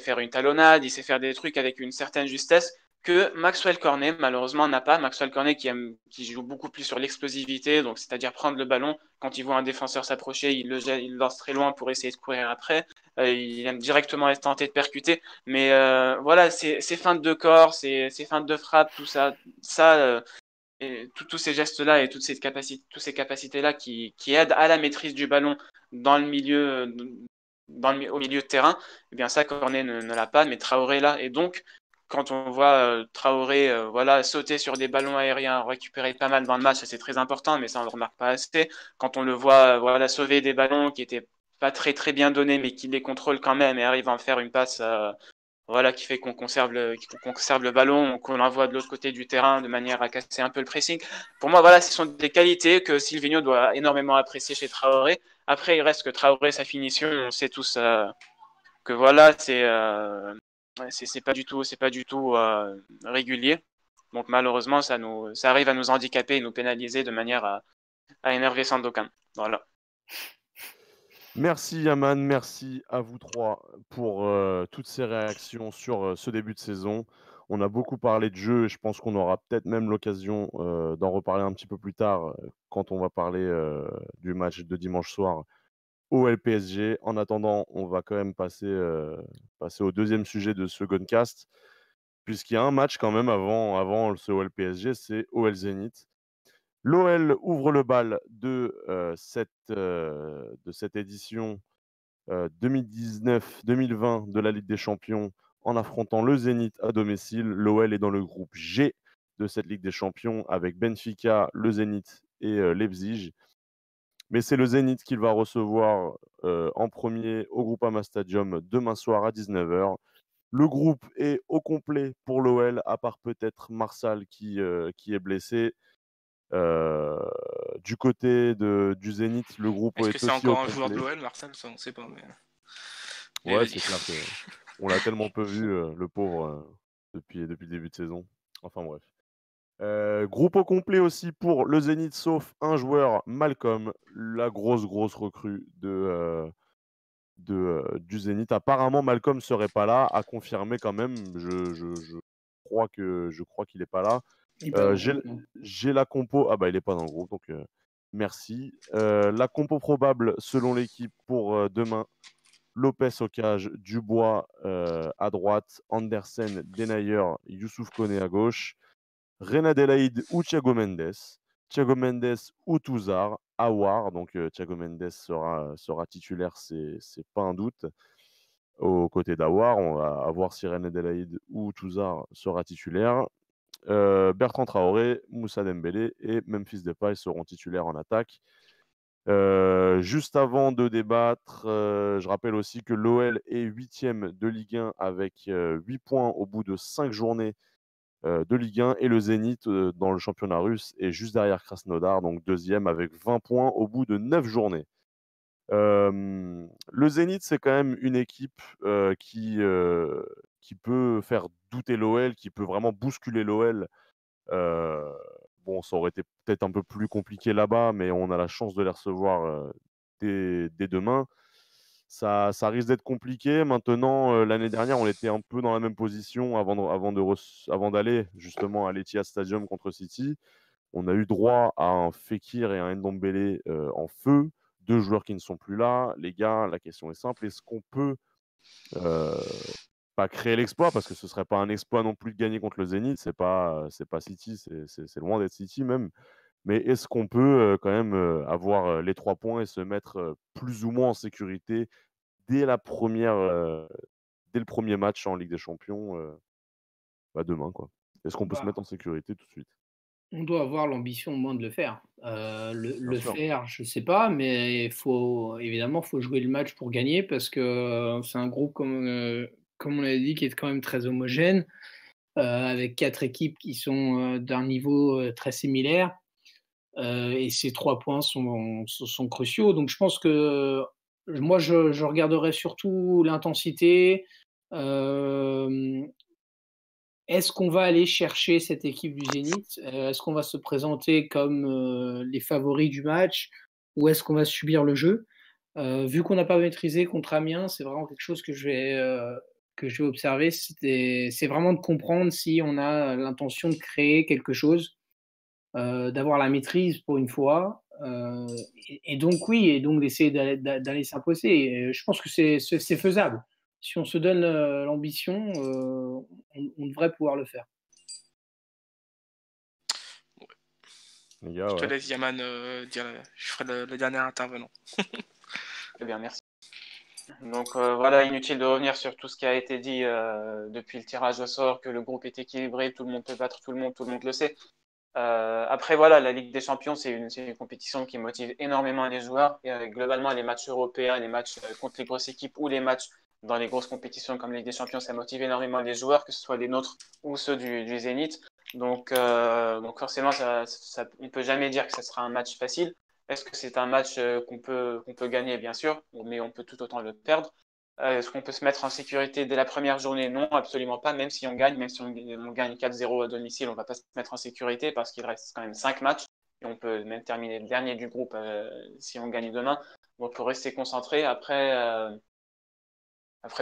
faire une talonnade, il sait faire des trucs avec une certaine justesse que Maxwell Cornet malheureusement n'a pas. Maxwell Cornet qui joue beaucoup plus sur l'explosivité, donc c'est-à-dire prendre le ballon quand il voit un défenseur s'approcher, il le lance très loin pour essayer de courir après. Il aime directement tenter de percuter, mais voilà, ces feintes de corps, ces feintes de frappe, tout ça, et tous ces gestes-là et toutes ces capacités-là qui aident à la maîtrise du ballon dans le milieu, au milieu de terrain, eh bien ça, Cornet ne l'a pas, mais Traoré là. Et donc, quand on voit Traoré sauter sur des ballons aériens, récupérer pas mal dans le match, c'est très important, mais ça on ne le remarque pas assez. Quand on le voit sauver des ballons qui étaient pas très très bien donnés, mais qui les contrôle quand même et arrive à en faire une passe qui fait qu'on conserve le ballon, qu'on l'envoie de l'autre côté du terrain de manière à casser un peu le pressing. Pour moi, voilà, ce sont des qualités que Silvinho doit énormément apprécier chez Traoré. Après, il reste que Traoré, sa finition, on sait tous que voilà, c'est pas du tout régulier. Donc malheureusement, ça arrive à nous handicaper et nous pénaliser de manière à énerver Sandokan. Voilà. Merci Yaman, merci à vous trois pour toutes ces réactions sur ce début de saison. On a beaucoup parlé de jeu et je pense qu'on aura peut-être même l'occasion d'en reparler un petit peu plus tard quand on va parler du match de dimanche soir au LPSG. En attendant, on va quand même passer au deuxième sujet de ce Guncast, puisqu'il y a un match quand même avant ce OL PSG, c'est OL Zénith. L'OL ouvre le bal de cette édition 2019-2020 de la Ligue des Champions en affrontant le Zénith à domicile. L'OL est dans le groupe G de cette Ligue des Champions avec Benfica, le Zénith et Leipzig. Mais c'est le Zénith qu'il va recevoir en premier au Groupama Stadium demain soir à 19h. Le groupe est au complet pour l'OL, à part peut-être Marsal qui est blessé. Du côté du Zénith, le groupe Est-ce est que c'est aussi au encore un joueur de complet. l'OL, Marcel? Ça, on ne sait pas. Mais... Ouais, vas-y. c'est clair qu'on l'a tellement peu vu, le pauvre, depuis le début de saison. Enfin bref. Groupe au complet aussi pour le Zénith, sauf un joueur, Malcolm, la grosse recrue du Zénith. Apparemment, Malcolm serait pas là, à confirmer quand même. Je crois qu'il n'est pas là. J'ai la compo. Ah bah il n'est pas dans le groupe, donc merci. La compo probable selon l'équipe pour demain. Lopez au cage, Dubois à droite, Andersen, Denayer, Youssouf Koné à gauche, Reina Delaïde ou Thiago Mendes. Thiago Mendes ou Touzard, Aouar, donc Thiago Mendes sera titulaire, c'est pas un doute. Aux côtés d'Aouar, on va voir si Reina Delaïde ou Touzard sera titulaire. Bertrand Traoré, Moussa Dembélé et Memphis Depay seront titulaires en attaque. Juste avant de débattre, je rappelle aussi que l'OL est 8e de Ligue 1 avec 8 points au bout de 5 journées de Ligue 1 et le Zénith dans le championnat russe est juste derrière Krasnodar, donc 2e avec 20 points au bout de 9 journées. Le Zénith, c'est quand même une équipe qui peut faire douter l'OL, qui peut vraiment bousculer l'OL. Bon, ça aurait été peut-être un peu plus compliqué là-bas, mais on a la chance de les recevoir dès demain. Ça risque d'être compliqué. Maintenant, l'année dernière, on était un peu dans la même position avant d'aller justement à l'Etihad Stadium contre City. On a eu droit à un Fekir et un Ndombele en feu, 2 joueurs qui ne sont plus là. Les gars, la question est simple, est-ce qu'on peut pas créer l'exploit, parce que ce serait pas un exploit non plus de gagner contre le Zénith, c'est pas City, c'est loin d'être City même, Mais est-ce qu'on peut quand même avoir les 3 points et se mettre plus ou moins en sécurité dès la première, dès le premier match en Ligue des Champions demain, quoi? Est-ce qu'on peut se Bah, mettre en sécurité tout de suite? on doit avoir l'ambition au moins de le faire. Bien Le sûr. faire, je sais pas, mais faut jouer le match pour gagner parce que c'est un groupe comme on l'avait dit qui est quand même très homogène, avec 4 équipes qui sont, d'un niveau, très similaire, et ces 3 points sont cruciaux. Donc je pense que moi je regarderai surtout l'intensité, hem est-ce qu'on va aller chercher cette équipe du Zénith? Est-ce qu'on va se présenter comme, les favoris du match? Ou est-ce qu'on va subir le jeu? Vu qu'on n'a pas maîtrisé contre Amiens, c'est vraiment quelque chose que je vais observer. C'est vraiment de comprendre si on a l'intention de créer quelque chose, d'avoir la maîtrise pour une fois, et donc oui et donc d'essayer d'aller s'imposer et je pense que c'est faisable. Si on se donne, l'ambition, on devrait pouvoir le faire. Les gars, Je te ouais. laisse, Yaman, dire. Je ferai le dernier intervenant. Très bien, merci. Donc voilà, inutile de revenir sur tout ce qui a été dit depuis le tirage au sort, que le groupe est équilibré, tout le monde peut battre tout le monde le sait. Après voilà, la Ligue des Champions, c'est une compétition qui motive énormément les joueurs. Et globalement, les matchs européens, les matchs contre les grosses équipes ou les matchs dans les grosses compétitions comme la Ligue des Champions, ça motive énormément les joueurs, que ce soit les nôtres ou ceux du Zénith. Donc forcément, on ne peut jamais dire que ce sera un match facile. Est-ce que c'est un match qu'on peut gagner? Bien sûr, mais on peut tout autant le perdre. Est-ce qu'on peut se mettre en sécurité dès la première journée? Non, absolument pas. Même si on gagne, même si on gagne 4-0 à domicile, on ne va pas se mettre en sécurité parce qu'il reste quand même 5 matchs et on peut même terminer le dernier du groupe si on gagne demain. Donc, il faut rester concentré. Après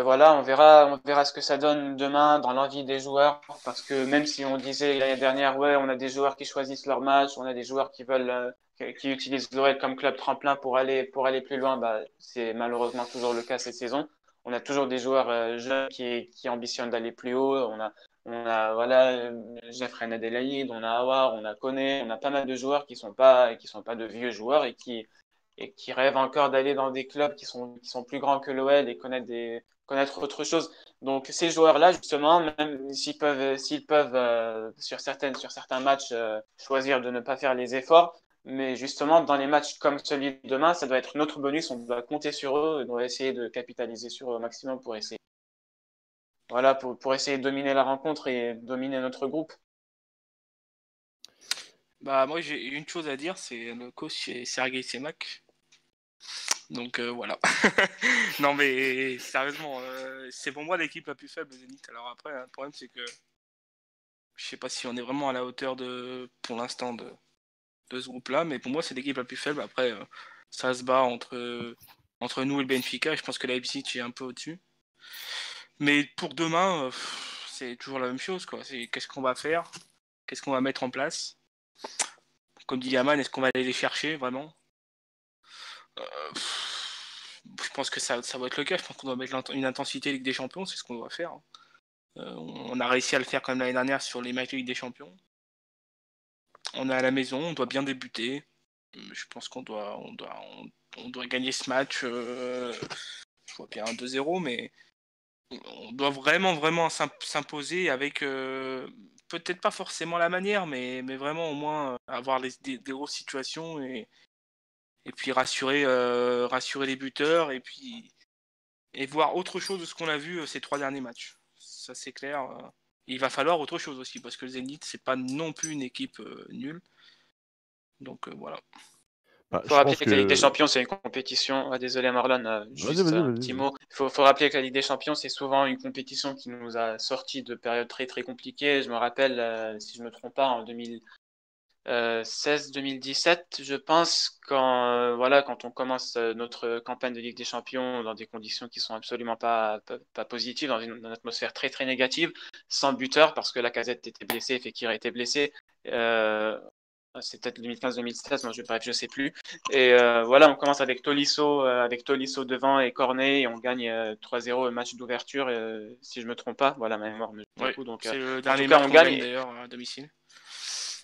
voilà, on verra ce que ça donne demain dans l'envie des joueurs. Parce que même si on disait l'année dernière, ouais, on a des joueurs qui choisissent leur match, on a des joueurs qui veulent, qui utilisent l'OL comme club tremplin pour aller plus loin, bah, c'est malheureusement toujours le cas cette saison. On a toujours des joueurs jeunes qui ambitionnent d'aller plus haut. On a voilà, Jeffrey Adelaide, on a Awar, on a Koné, on a pas mal de joueurs qui sont pas de vieux joueurs et qui rêvent encore d'aller dans des clubs qui sont plus grands que l'OL et connaître autre chose. Donc ces joueurs-là, justement, même s'ils peuvent sur certains matchs choisir de ne pas faire les efforts, mais justement dans les matchs comme celui de demain, ça doit être notre bonus, on doit compter sur eux, on doit essayer de capitaliser sur eux au maximum pour essayer, voilà, pour essayer de dominer la rencontre et dominer notre groupe. Bah, moi, j'ai une chose à dire, c'est le coach, c'est Sergei Semak. Donc voilà. Non, mais sérieusement, c'est pour moi l'équipe la plus faible, Zénith. Alors après, le problème, c'est que je sais pas si on est vraiment à la hauteur pour l'instant de ce groupe-là, mais pour moi, c'est l'équipe la plus faible. Après, ça se bat entre nous et le Benfica. Je pense que Leipzig est un peu au-dessus. Mais pour demain, c'est toujours la même chose, quoi. C'est qu'est-ce qu'on va faire? Qu'est-ce qu'on va mettre en place? Comme dit Yaman, est-ce qu'on va aller les chercher, vraiment? Je pense que ça va être le cas. Je pense qu'on doit mettre une intensité Ligue des Champions, c'est ce qu'on doit faire. On a réussi à le faire comme l'année dernière sur les matchs de Ligue des Champions. On est à la maison, on doit bien débuter. Je pense qu'on doit gagner ce match. Je vois bien un 2-0, mais on doit vraiment s'imposer avec peut-être pas forcément la manière, mais vraiment au moins avoir des grosses situations et puis rassurer les buteurs et voir autre chose de ce qu'on a vu ces 3 derniers matchs. Ça c'est clair. Il va falloir autre chose aussi parce que le Zénith c'est pas non plus une équipe nulle. Donc voilà. Il faut rappeler que la Ligue des Champions, c'est une compétition. Ah, désolé Marlon, juste un petit mot. Il faut rappeler que la Ligue des Champions, c'est souvent une compétition qui nous a sortis de périodes très très compliquées. Je me rappelle, si je ne me trompe pas, en 2016-2017, je pense, quand on commence notre campagne de Ligue des Champions dans des conditions qui sont absolument pas positives, dans une atmosphère très très négative, sans buteur parce que Lacazette était blessé, Fekir était blessé. C'est peut-être 2015-2016, moi bref, je sais plus. Et voilà, on commence avec Tolisso devant et Cornet, et on gagne 3-0 le match d'ouverture, si je me trompe pas. Voilà, ma mémoire me trompe beaucoup. Donc, c'est le en dernier tout cas, match on qu'on gagne d'ailleurs à domicile.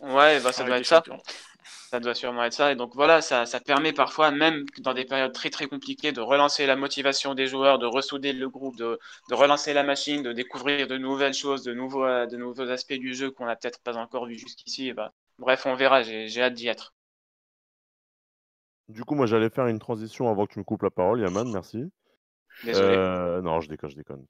Ouais, bah, ça avec doit des être ça. champions. Ça doit sûrement être ça. Et donc voilà, ça permet parfois, même dans des périodes très très compliquées, de relancer la motivation des joueurs, de ressouder le groupe, de relancer la machine, de découvrir de nouvelles choses, de nouveaux aspects du jeu qu'on n'a peut-être pas encore vu jusqu'ici. Et bah, bref, on verra, j'ai hâte d'y être. Du coup, moi, j'allais faire une transition avant que tu me coupes la parole, Yaman, merci. Désolé. Non, je déconne.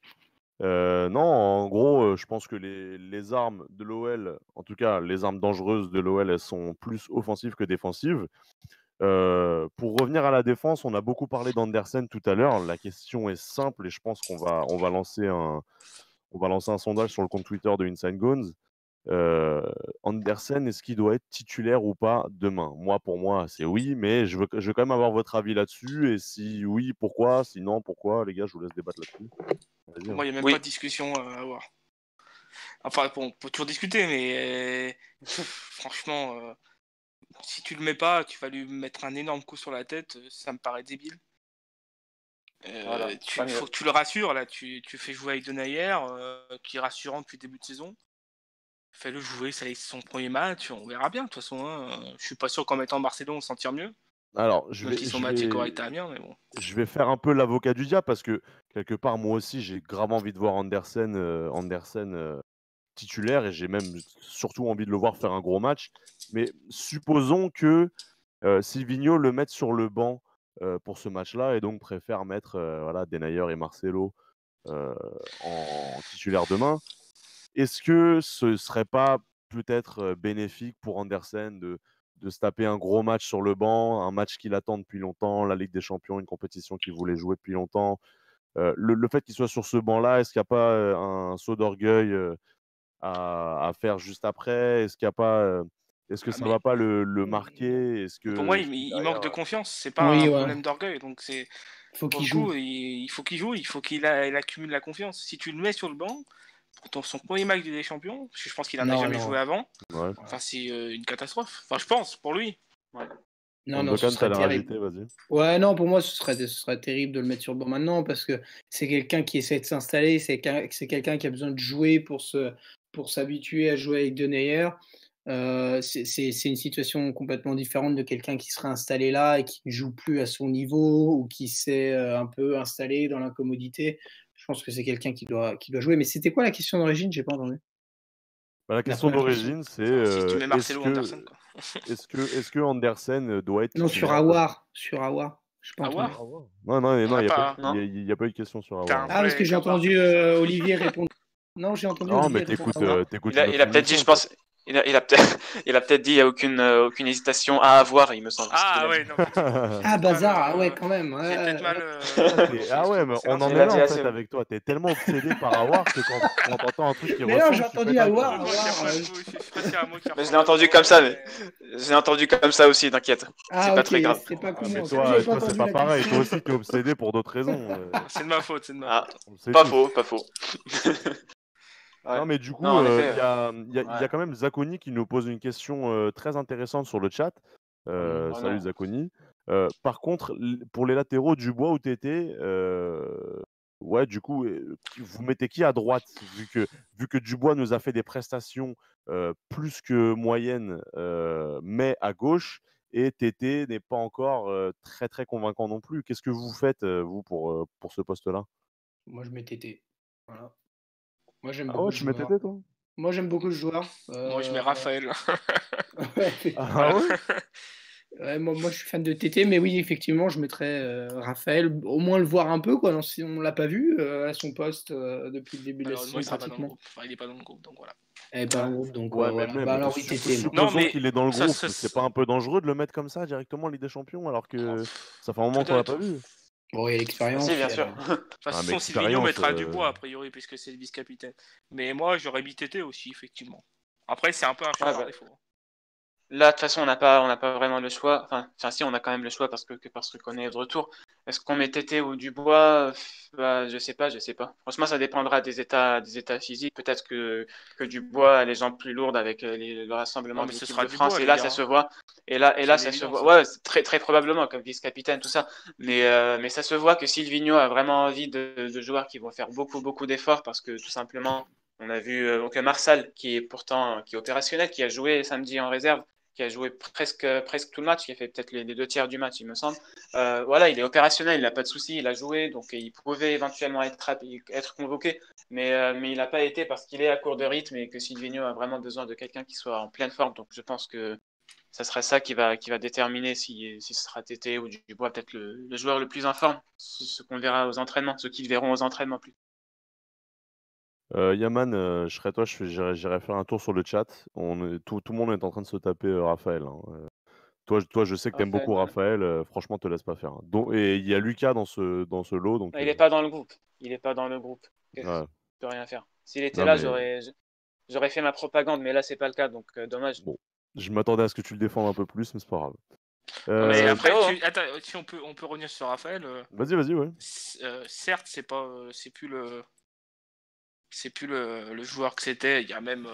Non, en gros, je pense que les armes de l'OL, en tout cas les armes dangereuses de l'OL, elles sont plus offensives que défensives. Pour revenir à la défense, on a beaucoup parlé d'Andersen tout à l'heure. La question est simple et je pense qu'on va lancer un sondage sur le compte Twitter de Inside Gones. Andersen, est-ce qu'il doit être titulaire ou pas demain? Moi, pour moi, c'est oui, mais je veux quand même avoir votre avis là-dessus. Et si oui, pourquoi? Si non, pourquoi? Les gars, je vous laisse débattre là-dessus. Vas-y, Pour moi, il n'y a même Oui. pas de discussion à avoir. Enfin, bon, on peut toujours discuter, mais franchement, si tu le mets pas, tu vas lui mettre un énorme coup sur la tête, ça me paraît débile. Voilà, pas mieux. Faut que tu le rassures, là, tu fais jouer avec Denayer, qui est rassurant depuis le début de saison. Fais-le jouer, ça c'est son premier match, on verra bien de toute façon. Je suis pas sûr qu'en mettant Marcelo, on se sentir mieux. Alors, Même si son match est correct à Amiens, mais bon. je vais faire un peu l'avocat du diable parce que quelque part, moi aussi, j'ai grave envie de voir Andersen, titulaire et j'ai même surtout envie de le voir faire un gros match. Mais supposons que Silvinho le mette sur le banc pour ce match-là et donc préfère mettre voilà, Denayer et Marcelo en titulaire demain. Est-ce que ce serait pas peut-être bénéfique pour Andersen de se taper un gros match sur le banc, un match qu'il attend depuis longtemps, la Ligue des Champions, une compétition qu'il voulait jouer depuis longtemps. Le fait qu'il soit sur ce banc-là, est-ce qu'il n'y a pas un saut d'orgueil à faire juste après? Est-ce qu'il y a pas, est-ce que ça ne va pas le marquer? Pour moi, Est-ce que il manque derrière, de confiance. C'est pas Oui, un ouais. problème d'orgueil. Donc c'est Faut pour qu'il le joue. coup, il faut qu'il joue, il faut qu'il accumule la confiance. Si tu le mets sur le banc, pour son premier match des Champions, parce que je pense qu'il en a jamais joué avant. Ouais. Enfin, c'est une catastrophe. Enfin, je pense pour lui. Ouais. Non, ce Sandokan, serait t'allais terrible. rajouter, vas-y. Ouais, non, pour moi, ce serait terrible de le mettre sur le banc maintenant parce que c'est quelqu'un qui essaie de s'installer, c'est quelqu'un qui a besoin de jouer pour s'habituer à jouer avec Denayer. C'est une situation complètement différente de quelqu'un qui serait installé là et qui ne joue plus à son niveau ou qui s'est un peu installé dans l'incommodité. Je pense que c'est quelqu'un qui doit jouer. Mais c'était quoi la question d'origine? J'ai pas entendu. Bah, la question première question. d'origine, c'est Si tu mets Marcelo ou Andersen, quoi. est-ce que Andersen doit être Non, titulaire? sur Aouar. Je sais pas entendu. Aouar Non, il On n'a n'y a, pas- pas eu de question sur T'as un Aouar. Ah, parce que vrai j'ai cafard, entendu c'est pour ça. Olivier répondre. Non, j'ai entendu Non, Olivier mais répondre à Aouar. t'écoutes Il a notre peut-être dit, émission, je pense, il a peut-être dit, il n'y a aucune hésitation à avoir, il me semble. Ah ouais, non, Ah, Bazar, ah ouais, quand même. J'ai peut-être mal. Ah ouais, mais on en Il est a là dit en assez. fait avec toi. T'es tellement obsédé par Aouar que quand t'entends un truc qui Mais non, ressemble, j'ai tu entendu pètes un Aouar. câble. Je sais pas s'il y a un mot qui Mais je ressemble l'ai entendu à comme ça, Aouar, je l'ai entendu comme ça aussi, t'inquiète. Ah, C'est pas ok, très grave. c'est pas Ah, comme mais moi. Comme j'avais pas toi, c'est entendu pas la pareil. Toi question. aussi, t'es obsédé pour d'autres raisons. C'est de ma faute, c'est de ma Ah, faute. On le sait pas tous. faux, pas faux. Ouais. Non, mais du Non, coup, en il effet. y a Ouais. quand même Zakoni qui nous pose une question très intéressante sur le chat. Oh Salut non. Zakoni. Par contre, pour les latéraux, Dubois ou Tété, ouais, du coup, vous mettez qui à droite vu que Dubois nous a fait des prestations plus que moyennes, mais à gauche, et Tété n'est pas encore très très convaincant non plus. Qu'est-ce que vous faites, vous, pour ce poste-là? Moi, je mets Tété. Voilà. Moi, j'aime Ah ouais, beaucoup ce tu mets joueur. Tété, toi? Moi, j'aime beaucoup ce joueur. Moi, je mets Raphaël. Ouais, Ah Voilà. ouais? ouais, moi, je suis fan de Tété, mais oui, effectivement, je mettrais Raphaël, au moins le voir un peu, quoi. Non, si on l'a pas vu à son poste depuis le début de la Malheureusement, saison, il sera pas dans le pratiquement. groupe. Enfin, il est pas dans le groupe, donc voilà. Elle est pas dans le groupe, donc Ouais, mais voilà. même, Bah alors oui, Tété, moi. Non, supposons mais qu'il est dans le ça- groupe, ça- c'est pas un peu dangereux de le mettre comme ça directement en Ligue des Champions alors que ça fait un moment qu'on l'a pas Peut-être. vu? Bon, il y a Ah, l'expérience. si, bien sûr. De toute Ah, mais façon, Silvino expérience. mettra Dubois, a priori, puisque c'est le vice-capitaine. Mais moi, j'aurais mis Tété aussi, effectivement. Après, c'est un peu un choix Ouais, par bah, défaut. là, de toute façon, on n'a pas vraiment le choix. Enfin, si, on a quand même le choix parce que qu'on est de retour. Est-ce qu'on met Tété ou Dubois? Bah, je sais pas. Franchement, ça dépendra des états physiques. Peut-être que Dubois a les jambes plus lourdes avec le rassemblement Non, de mais ce l'équipe sera de France. Dubois, Et les là, gars, ça hein. se voit. Et C'est là, une ça se évidence, voit. hein. Ouais, c'est très, très probablement comme vice-capitaine, tout ça. Mais ça se voit que Silvino a vraiment envie de joueurs qui vont faire beaucoup, beaucoup d'efforts parce que tout simplement, On a vu donc Marsal, qui est opérationnel, qui a joué samedi en réserve, qui a joué presque tout le match, qui a fait peut-être les 2 tiers du match, il me semble. Voilà, il est opérationnel, il n'a pas de souci, il a joué, donc il pouvait éventuellement être convoqué, mais il n'a pas été parce qu'il est à court de rythme et que Silvinho a vraiment besoin de quelqu'un qui soit en pleine forme. Donc je pense que ça sera ça qui va déterminer si ce sera Tété ou Dubois, peut-être le joueur le plus en forme, ce qu'on verra aux entraînements, ceux qui le verront aux entraînements plus. Yaman, je serais toi, j'irais faire un tour sur le chat. Tout le monde est en train de se taper Raphaël, hein. Toi, je sais que t'aimes Raphaël, beaucoup voilà. Raphaël, franchement, te laisse pas faire, hein. Et il y a Lucas dans ce lot, donc Il n'est pas dans le groupe. Il n'est pas dans le groupe. Je ouais. peux rien faire. S'il était Non, là, mais j'aurais fait ma propagande, mais là, c'est pas le cas, donc dommage. bon, je m'attendais à ce que tu le défendes un peu plus, mais c'est pas grave. Non, mais c'est après, frérot, hein. attends, si on peut revenir sur Raphaël. Vas-y, ouais. Certes, c'est plus le joueur que c'était il y a même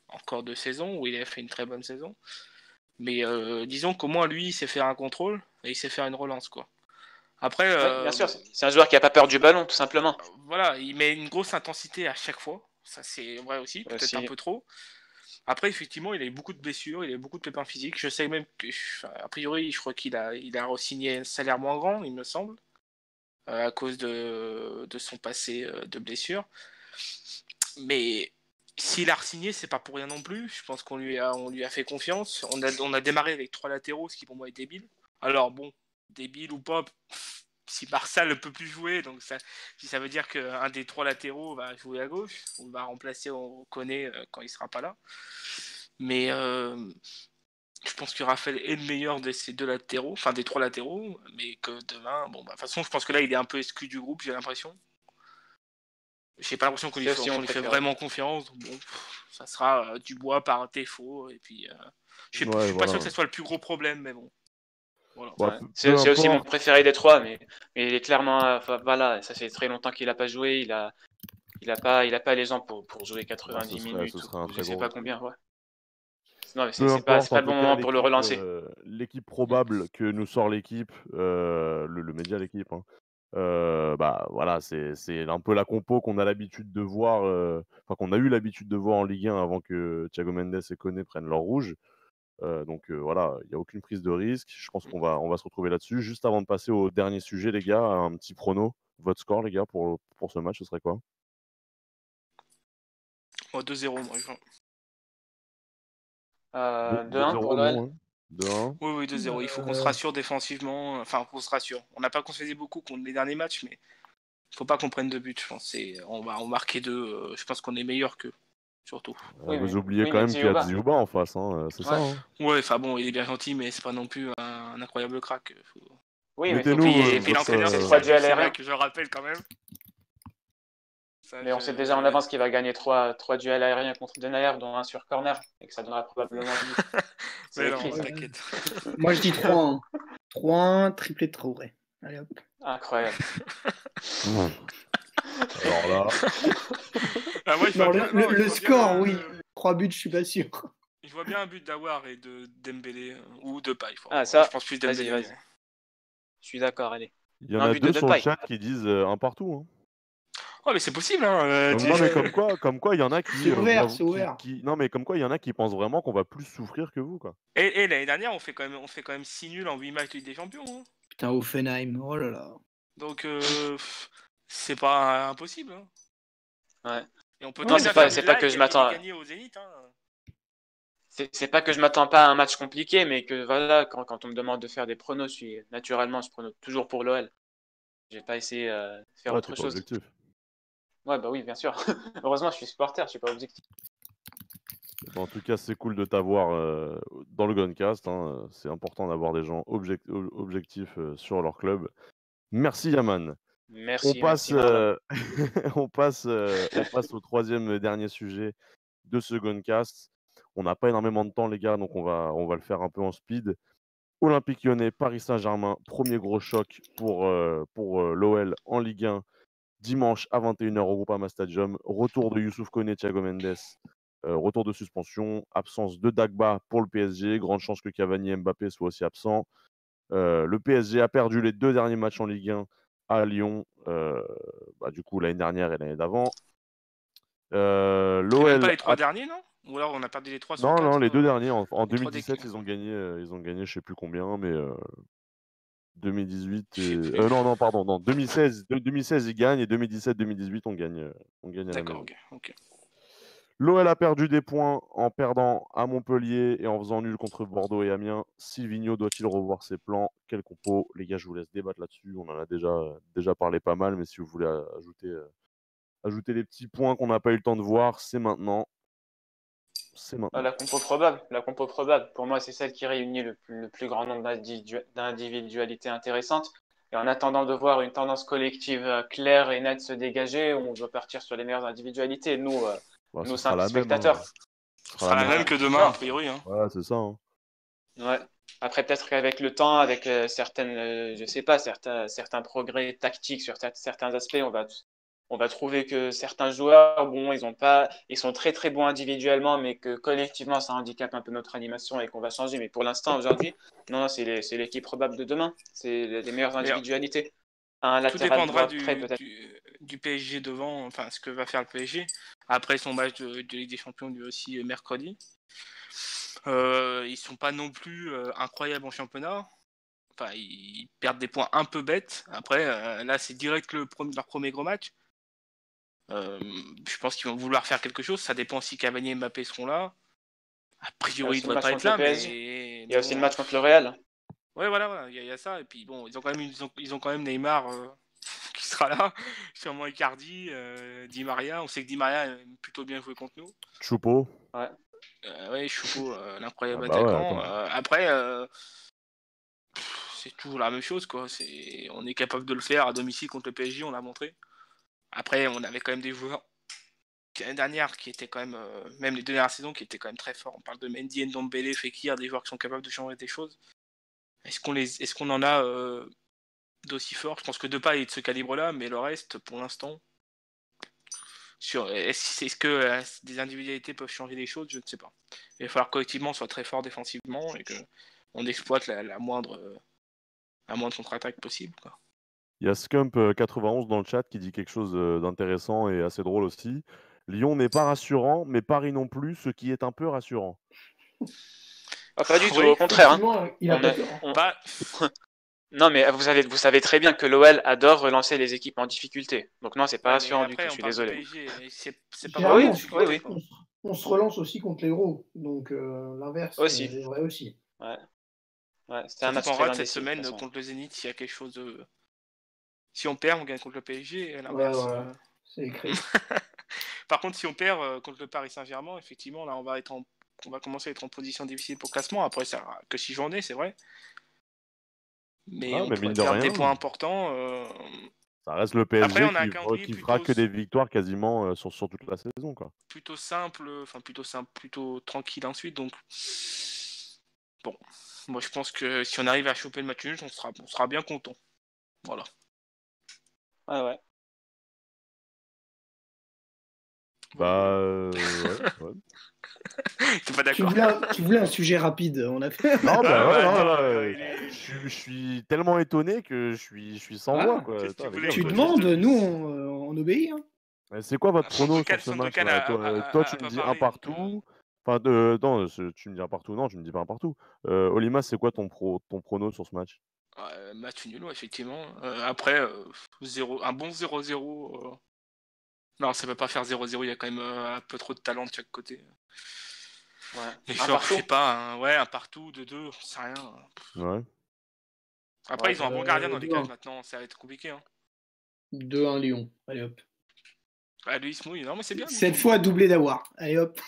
encore 2 saisons où il a fait une très bonne saison. Mais disons qu'au moins lui, il sait faire un contrôle et il sait faire une relance, quoi. Après, Oui, bien sûr, c'est un joueur qui a pas peur du ballon, tout simplement. voilà, il met une grosse intensité à chaque fois. Ça, c'est vrai aussi, peut-être Aussi. un peu trop. Après, effectivement, il a eu beaucoup de blessures, il a eu beaucoup de pépins physiques. Je sais même que, a priori, je crois qu'il a re-signé un salaire moins grand, il me semble, à cause de son passé de blessure. Mais s'il a re-signé, c'est pas pour rien non plus. Je pense qu'on lui a fait confiance. On a démarré avec 3 latéraux, ce qui pour moi est débile. Alors bon, débile ou pas, si Marsal ne peut plus jouer, donc si ça veut dire qu'un des 3 latéraux va jouer à gauche, on va remplacer Koné quand il sera pas là. Mais je pense que Raphaël est le meilleur de ces 2 latéraux, enfin des 3 latéraux, mais que demain, bon, bah, de toute façon, je pense que là, il est un peu exclu du groupe, j'ai l'impression. J'ai pas l'impression qu'on lui fait vraiment confiance. Donc bon, ça sera Dubois par défaut. Et puis, je suis pas sûr que ce soit le plus gros problème, mais bon. Voilà. Bon, Ouais. C'est aussi mon préféré des 3, mais il est clairement. Voilà, ça fait très longtemps qu'il n'a pas joué. Il a pas les gens pour jouer 90 minutes. Ce serait un Je très sais gros pas risque. combien. Ouais. Non, mais Peu c'est pas importe, en le tout bon cas, moment pour le relancer. l'équipe probable que nous sort l'équipe, le média l'équipe, hein, bah voilà, c'est un peu la compo qu'on a l'habitude de voir, enfin qu'on a eu l'habitude de voir en Ligue 1 avant que Thiago Mendes et Koné prennent leur rouge. Donc voilà, il n'y a aucune prise de risque. Je pense qu'on va se retrouver là-dessus. Juste avant de passer au dernier sujet, les gars, un petit prono. Votre score, les gars, pour ce match, ce serait quoi? 2-0, moi. 2-1 pour l'OL. Hein. 2-1. Oui, 2-0. Il faut qu'on se rassure défensivement. Enfin, qu'on se rassure. On n'a pas concédé beaucoup contre les derniers matchs, mais il faut pas qu'on prenne de but. Je pense. On va en marquer 2. Je pense qu'on est meilleur qu'eux, surtout. Oui, Vous mais- oubliez oui, quand mais même qu'il y a Dzyuba. Dzyuba en face, hein, c'est ça, Ouais. hein. Ouais, enfin bon, il est bien gentil, mais c'est pas non plus un incroyable crack. Oui, mais Mettez-nous Et puis l'entraîneur, c'est c'est 3 duels c'est aériens. vrai que je rappelle quand même. Ça, Mais on sait déjà en avance qu'il va gagner 3 duels aériens contre Denayer, dont un sur corner, et que ça donnera probablement un but. C'est Mais non, écrit, ça. t'inquiète. Moi, je dis 3-1. 3-1, triplé de Traoré. Allez hop. Incroyable. Alors là, Ah, moi, je Non, vois bien, non, je le vois score, bien, oui. 3 buts, je suis pas sûr. Je vois bien un but d'Awar et de Dembélé, ou de Paille. Ah, ça, je pense plus Dembélé. vas-y. Je suis d'accord, allez. il y en Un a but de 2 sur le Depay. chat qui disent un partout, hein. Oh, mais c'est possible, hein. Non, mais comme quoi, il y en a qui, C'est ouvert, c'est ouvert. non, mais comme quoi, il y en a qui pensent vraiment qu'on va plus souffrir que vous, quoi. Et l'année dernière, on fait quand même 6 nuls en 8 matchs de Ligue des Champions. Hein. Putain, Offenheim, oh là là. Donc, c'est pas impossible. Hein. Ouais. Et on peut Non, c'est pas que je m'attends. gagner au Zénith. Hein. C'est pas que je m'attends pas à un match compliqué, mais que voilà, quand on me demande de faire des pronos, naturellement, je pronos toujours pour l'OL. Je vais pas essayer de faire autre T'es pas chose. objectif. Ouais, bah oui, bien sûr. Heureusement, je suis supporter, je suis pas objectif. En tout cas, c'est cool de t'avoir dans le Guncast, hein. C'est important d'avoir des gens objectifs sur leur club. Merci, Yaman. Merci, Marlon. On passe au troisième et dernier sujet de ce Guncast. On n'a pas énormément de temps, les gars, donc on va le faire un peu en speed. Olympique Lyonnais, Paris Saint-Germain, premier gros choc pour l'OL en Ligue 1, dimanche à 21h au Groupama Stadium. Retour de Youssouf Koné, Thiago Mendes, retour de suspension, absence de Dagba pour le PSG, grande chance que Cavani et Mbappé soient aussi absents. Le PSG a perdu les 2 derniers matchs en Ligue 1 à Lyon, du coup l'année dernière et l'année d'avant. Même L'OL. pas les 3 derniers, non? Ou alors on a perdu les 3 sur Non, 4 non, les 2 derniers. En les 3 2017, d'équipe. ils ont gagné, je sais plus combien, mais 2018. Je sais plus. Non, pardon, non. 2016, ils gagnent et 2017-2018, on gagne à la D'accord, maison. ok. L'OL a perdu des points en perdant à Montpellier et en faisant nul contre Bordeaux et Amiens. Silvino doit-il revoir ses plans? Quel compo? Les gars, je vous laisse débattre là-dessus. On en a déjà parlé pas mal, mais si vous voulez ajouter les petits points qu'on n'a pas eu le temps de voir, c'est maintenant. La compo probable. Pour moi, c'est celle qui réunit le plus grand nombre d'individualités intéressantes. Et en attendant de voir une tendance collective claire et nette se dégager, on doit partir sur les meilleures individualités. Nous, Ce sera simples la même. spectateurs. Ce sera la même que demain, a priori. Ouais, c'est ça. Ouais. Après, peut-être qu'avec le temps, avec certaines, je sais pas, certains progrès tactiques sur certains aspects, on va trouver que certains joueurs, bon, ils sont très très bons individuellement, mais que collectivement, ça handicape un peu notre animation et qu'on va changer. Mais pour l'instant, aujourd'hui, non, c'est l'équipe probable de demain. C'est les meilleures individualités. Un Tout latéral dépendra droit près, peut-être. du PSG devant, enfin ce que va faire le PSG. Après son match de Ligue des Champions, lui aussi, mercredi. Ils sont pas non plus incroyables en championnat. Enfin, ils perdent des points un peu bêtes. Après, là, c'est direct leur premier gros match. Je pense qu'ils vont vouloir faire quelque chose. Ça dépend si Cavani et Mbappé seront là. A priori, ils ne devraient pas être là, mais... Il y a aussi le match contre le Real. Ouais, voilà, il y a ça. Et puis bon, ils ont quand même Neymar qui sera là. Sûrement Icardi, Di Maria. On sait que Di Maria aime plutôt bien jouer contre nous. Choupo. Ouais, Choupo, l'incroyable bah attaquant. Ouais, après, c'est toujours la même chose, quoi. On est capable de le faire à domicile contre le PSG, on l'a montré. Après, on avait quand même des joueurs l'année dernière qui étaient quand même, même les 2 dernières saisons, qui étaient quand même très forts. On parle de Mendy, Ndombele, Fekir, des joueurs qui sont capables de changer des choses. Est-ce qu'on en a d'aussi forts? Je pense que Depay est de ce calibre-là, mais le reste, pour l'instant, est-ce que des individualités peuvent changer des choses? Je ne sais pas. Il va falloir collectivement on soit très fort défensivement et qu'on exploite la moindre contre-attaque possible, quoi. Il y a Scump91 dans le chat qui dit quelque chose d'intéressant et assez drôle aussi. Lyon n'est pas rassurant, mais Paris non plus, ce qui est un peu rassurant. Pas du tout, au contraire. Il a pas tort. Non, mais vous savez très bien que l'OL adore relancer les équipes en difficulté. Donc non, c'est pas rassurant du tout, je suis désolé. C'est pas oui. On se relance aussi contre les gros, donc l'inverse est vrai aussi. Ouais, c'était un match très indécis, cette semaine contre le Zénith, s'il y a quelque chose de... Si on perd, on gagne contre le PSG, et l'inverse... c'est écrit. Par contre, si on perd contre le Paris Saint-Germain, effectivement, là, on va commencer à être en position difficile pour le classement. Après, ça n'aura que 6 journées, c'est vrai. Mais on pourrait perdre des points importants. Ça reste le PSG après, qui fera que des victoires quasiment sur toute la saison, quoi. Plutôt plutôt tranquille ensuite. Donc, bon, moi je pense que si on arrive à choper le match nul, on sera bien content. Voilà. Ouais. Ouais. T'es pas d'accord? Tu voulais un sujet rapide, on a fait. Non, je suis tellement étonné que je suis sans voix, quoi. Tu demandes, nous on obéit. Hein. C'est quoi votre prono sur ce match? Toi, tu me dis un partout. Enfin, non, tu me dis un partout. Non, tu me dis pas un partout. Olima, c'est quoi ton prono sur ce match? Match nul, effectivement. Après, un bon 0-0. Non, ça peut pas faire 0-0, il y a quand même un peu trop de talent de chaque côté. Ouais. Mais je sais pas, un partout, 2-2, je sais rien. Ouais. Après, ils ont un bon gardien dans les cages maintenant, ça va être compliqué. 2-1 Lyon, allez hop. Lui, il se mouille, non mais c'est bien. Cette fois, doublé d'avoir, allez hop.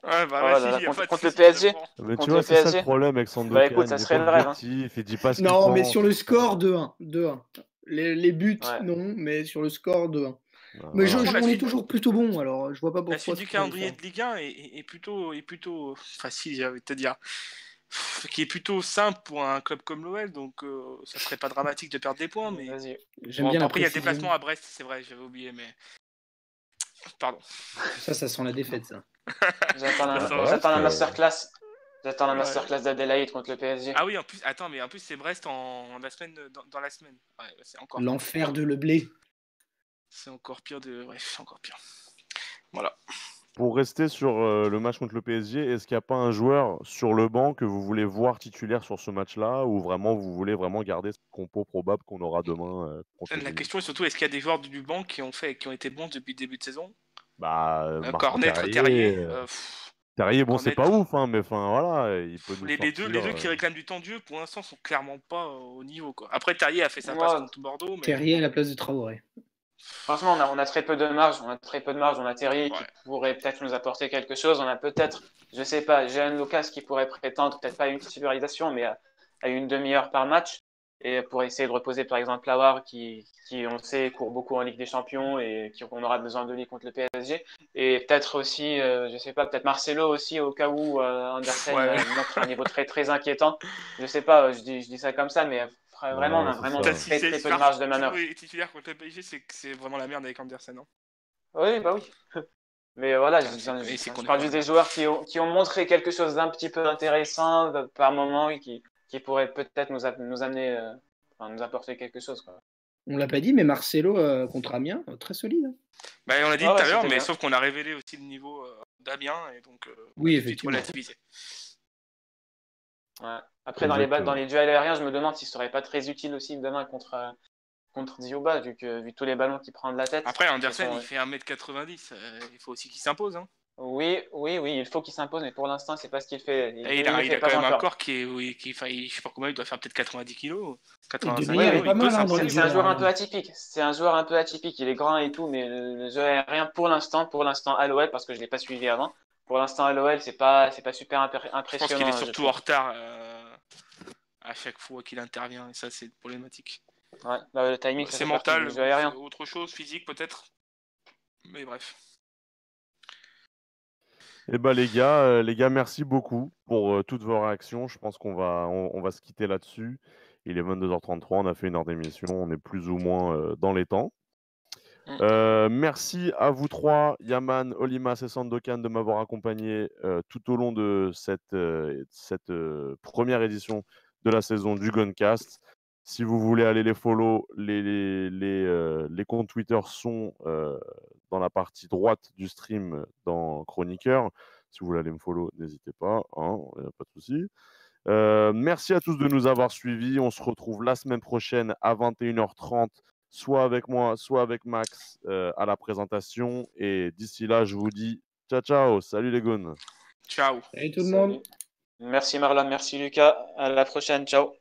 Contre le PSG. Mais tu vois, c'est ça le problème avec Sandokan. Écoute, ça serait le rêve. Il dit pas ce non, mais sur le score, 2-1. Les buts, non, mais sur le score, 2-1. Mais on est toujours plutôt bon, alors je vois pas pourquoi. La suite du calendrier de Ligue 1 est plutôt facile, j'ai envie de te dire. Qui est plutôt simple pour un club comme l'OL, donc ça serait pas dramatique de perdre des points. Mais après, il y a le déplacement à Brest, c'est vrai, j'avais oublié, mais. Pardon. Ça sent la défaite, ça. J'attends la masterclass. J'attends la masterclass d'Adélaïde contre le PSG. Ah oui, en plus, c'est Brest dans la semaine. L'enfer de Le Blé. C'est encore pire. Bref, c'est encore pire. Voilà. Pour rester sur le match contre le PSG, est-ce qu'il n'y a pas un joueur sur le banc que vous voulez voir titulaire sur ce match-là ou vraiment vous voulez vraiment garder ce compo probable qu'on aura demain contre les La Ennemis? question est surtout, est-ce qu'il y a des joueurs du banc qui ont été bons depuis le début de saison? Martin Cornet, Terrier. Terrier. Terrier, bon, c'est Cornet, pas ouf, hein, mais enfin voilà, il peut nous les sortir. deux qui réclament du temps de jeu, pour l'instant, sont clairement pas au niveau, quoi. Après, Terrier a fait sa passe Ouais. contre Bordeaux, mais Terrier à la place de Traoré. Franchement, on a très peu de marge. On a très peu de marge. On a Terrier qui Ouais. pourrait peut-être nous apporter quelque chose. On a peut-être, je sais pas, Jean Lucas qui pourrait prétendre peut-être pas à une titularisation, mais à une demi-heure par match. Et pour essayer de reposer par exemple Lawar qui on sait court beaucoup en Ligue des Champions et qu'on aura besoin de lui contre le PSG. Et peut-être aussi, je sais pas, peut-être Marcelo aussi au cas où Andersen Ouais. montre un niveau très très inquiétant. Je sais pas, je dis ça comme ça, mais vraiment on a c'est vraiment ça. Si très peu de marge de manœuvre. est titulaire contre le PSG, c'est que c'est vraiment la merde avec Andersen. Hein. Oui, bah oui. Mais voilà, C'est qu'on je est parle pas juste là. des joueurs qui ont montré quelque chose d'un petit peu intéressant par moment et qui pourraient peut-être nous amener, nous apporter quelque chose. Quoi. On l'a pas dit, mais Marcelo contre Amiens, très solide. Hein. Bah, on l'a dit Ah tout ouais, à l'heure, c'était mais bien. sauf qu'on a révélé aussi le niveau d'Amiens, et donc Oui, on a tout de suite effectivement. relativisé. Ouais. Après, dans Exactement. les duels aériens, je me demande s'il serait pas très utile aussi demain contre Dioba, vu tous les ballons qu'il prend de la tête. Après, Andersen, il fait 1m90, il faut aussi qu'il s'impose. Hein. Oui, il faut qu'il s'impose, mais pour l'instant, c'est pas ce qu'il fait. Et il le a fait quand pas même un encore. corps je sais pas combien, il doit faire peut-être 90 kg, Et 85 Denis, elle est kg, pas il peut mal hein, dans s'imposer. les C'est un duels joueur un aériens. peu atypique. C'est un joueur un peu atypique. Il est grand et tout, mais le jeu aérien, pour l'instant, à l'OL, parce que je l'ai pas suivi avant, pour l'instant à l'OL, c'est pas super Je impressionnant. pense qu'il est je surtout trouve. en retard à chaque fois qu'il intervient, et ça, c'est problématique. Ouais, le timing, ça C'est fait partie mental, du jeu aérien. autre chose, physique peut-être. Mais bref. Eh ben les gars, merci beaucoup pour toutes vos réactions. Je pense on va se quitter là-dessus. Il est 22h33, on a fait une heure d'émission, on est plus ou moins dans les temps. Merci à vous trois, Yaman, Olimas et Sandokan, de m'avoir accompagné tout au long de cette première édition de la saison du Guncast. Si vous voulez aller les follow, les comptes Twitter sont dans la partie droite du stream dans Chroniqueur. Si vous voulez aller me follow, n'hésitez pas, hein, pas de souci. Merci à tous de nous avoir suivis. On se retrouve la semaine prochaine à 21h30, soit avec moi, soit avec Max à la présentation. Et d'ici là, je vous dis ciao, ciao. Salut les goons. Ciao. Salut tout le monde. Merci Marlon, merci Lucas. À la prochaine. Ciao.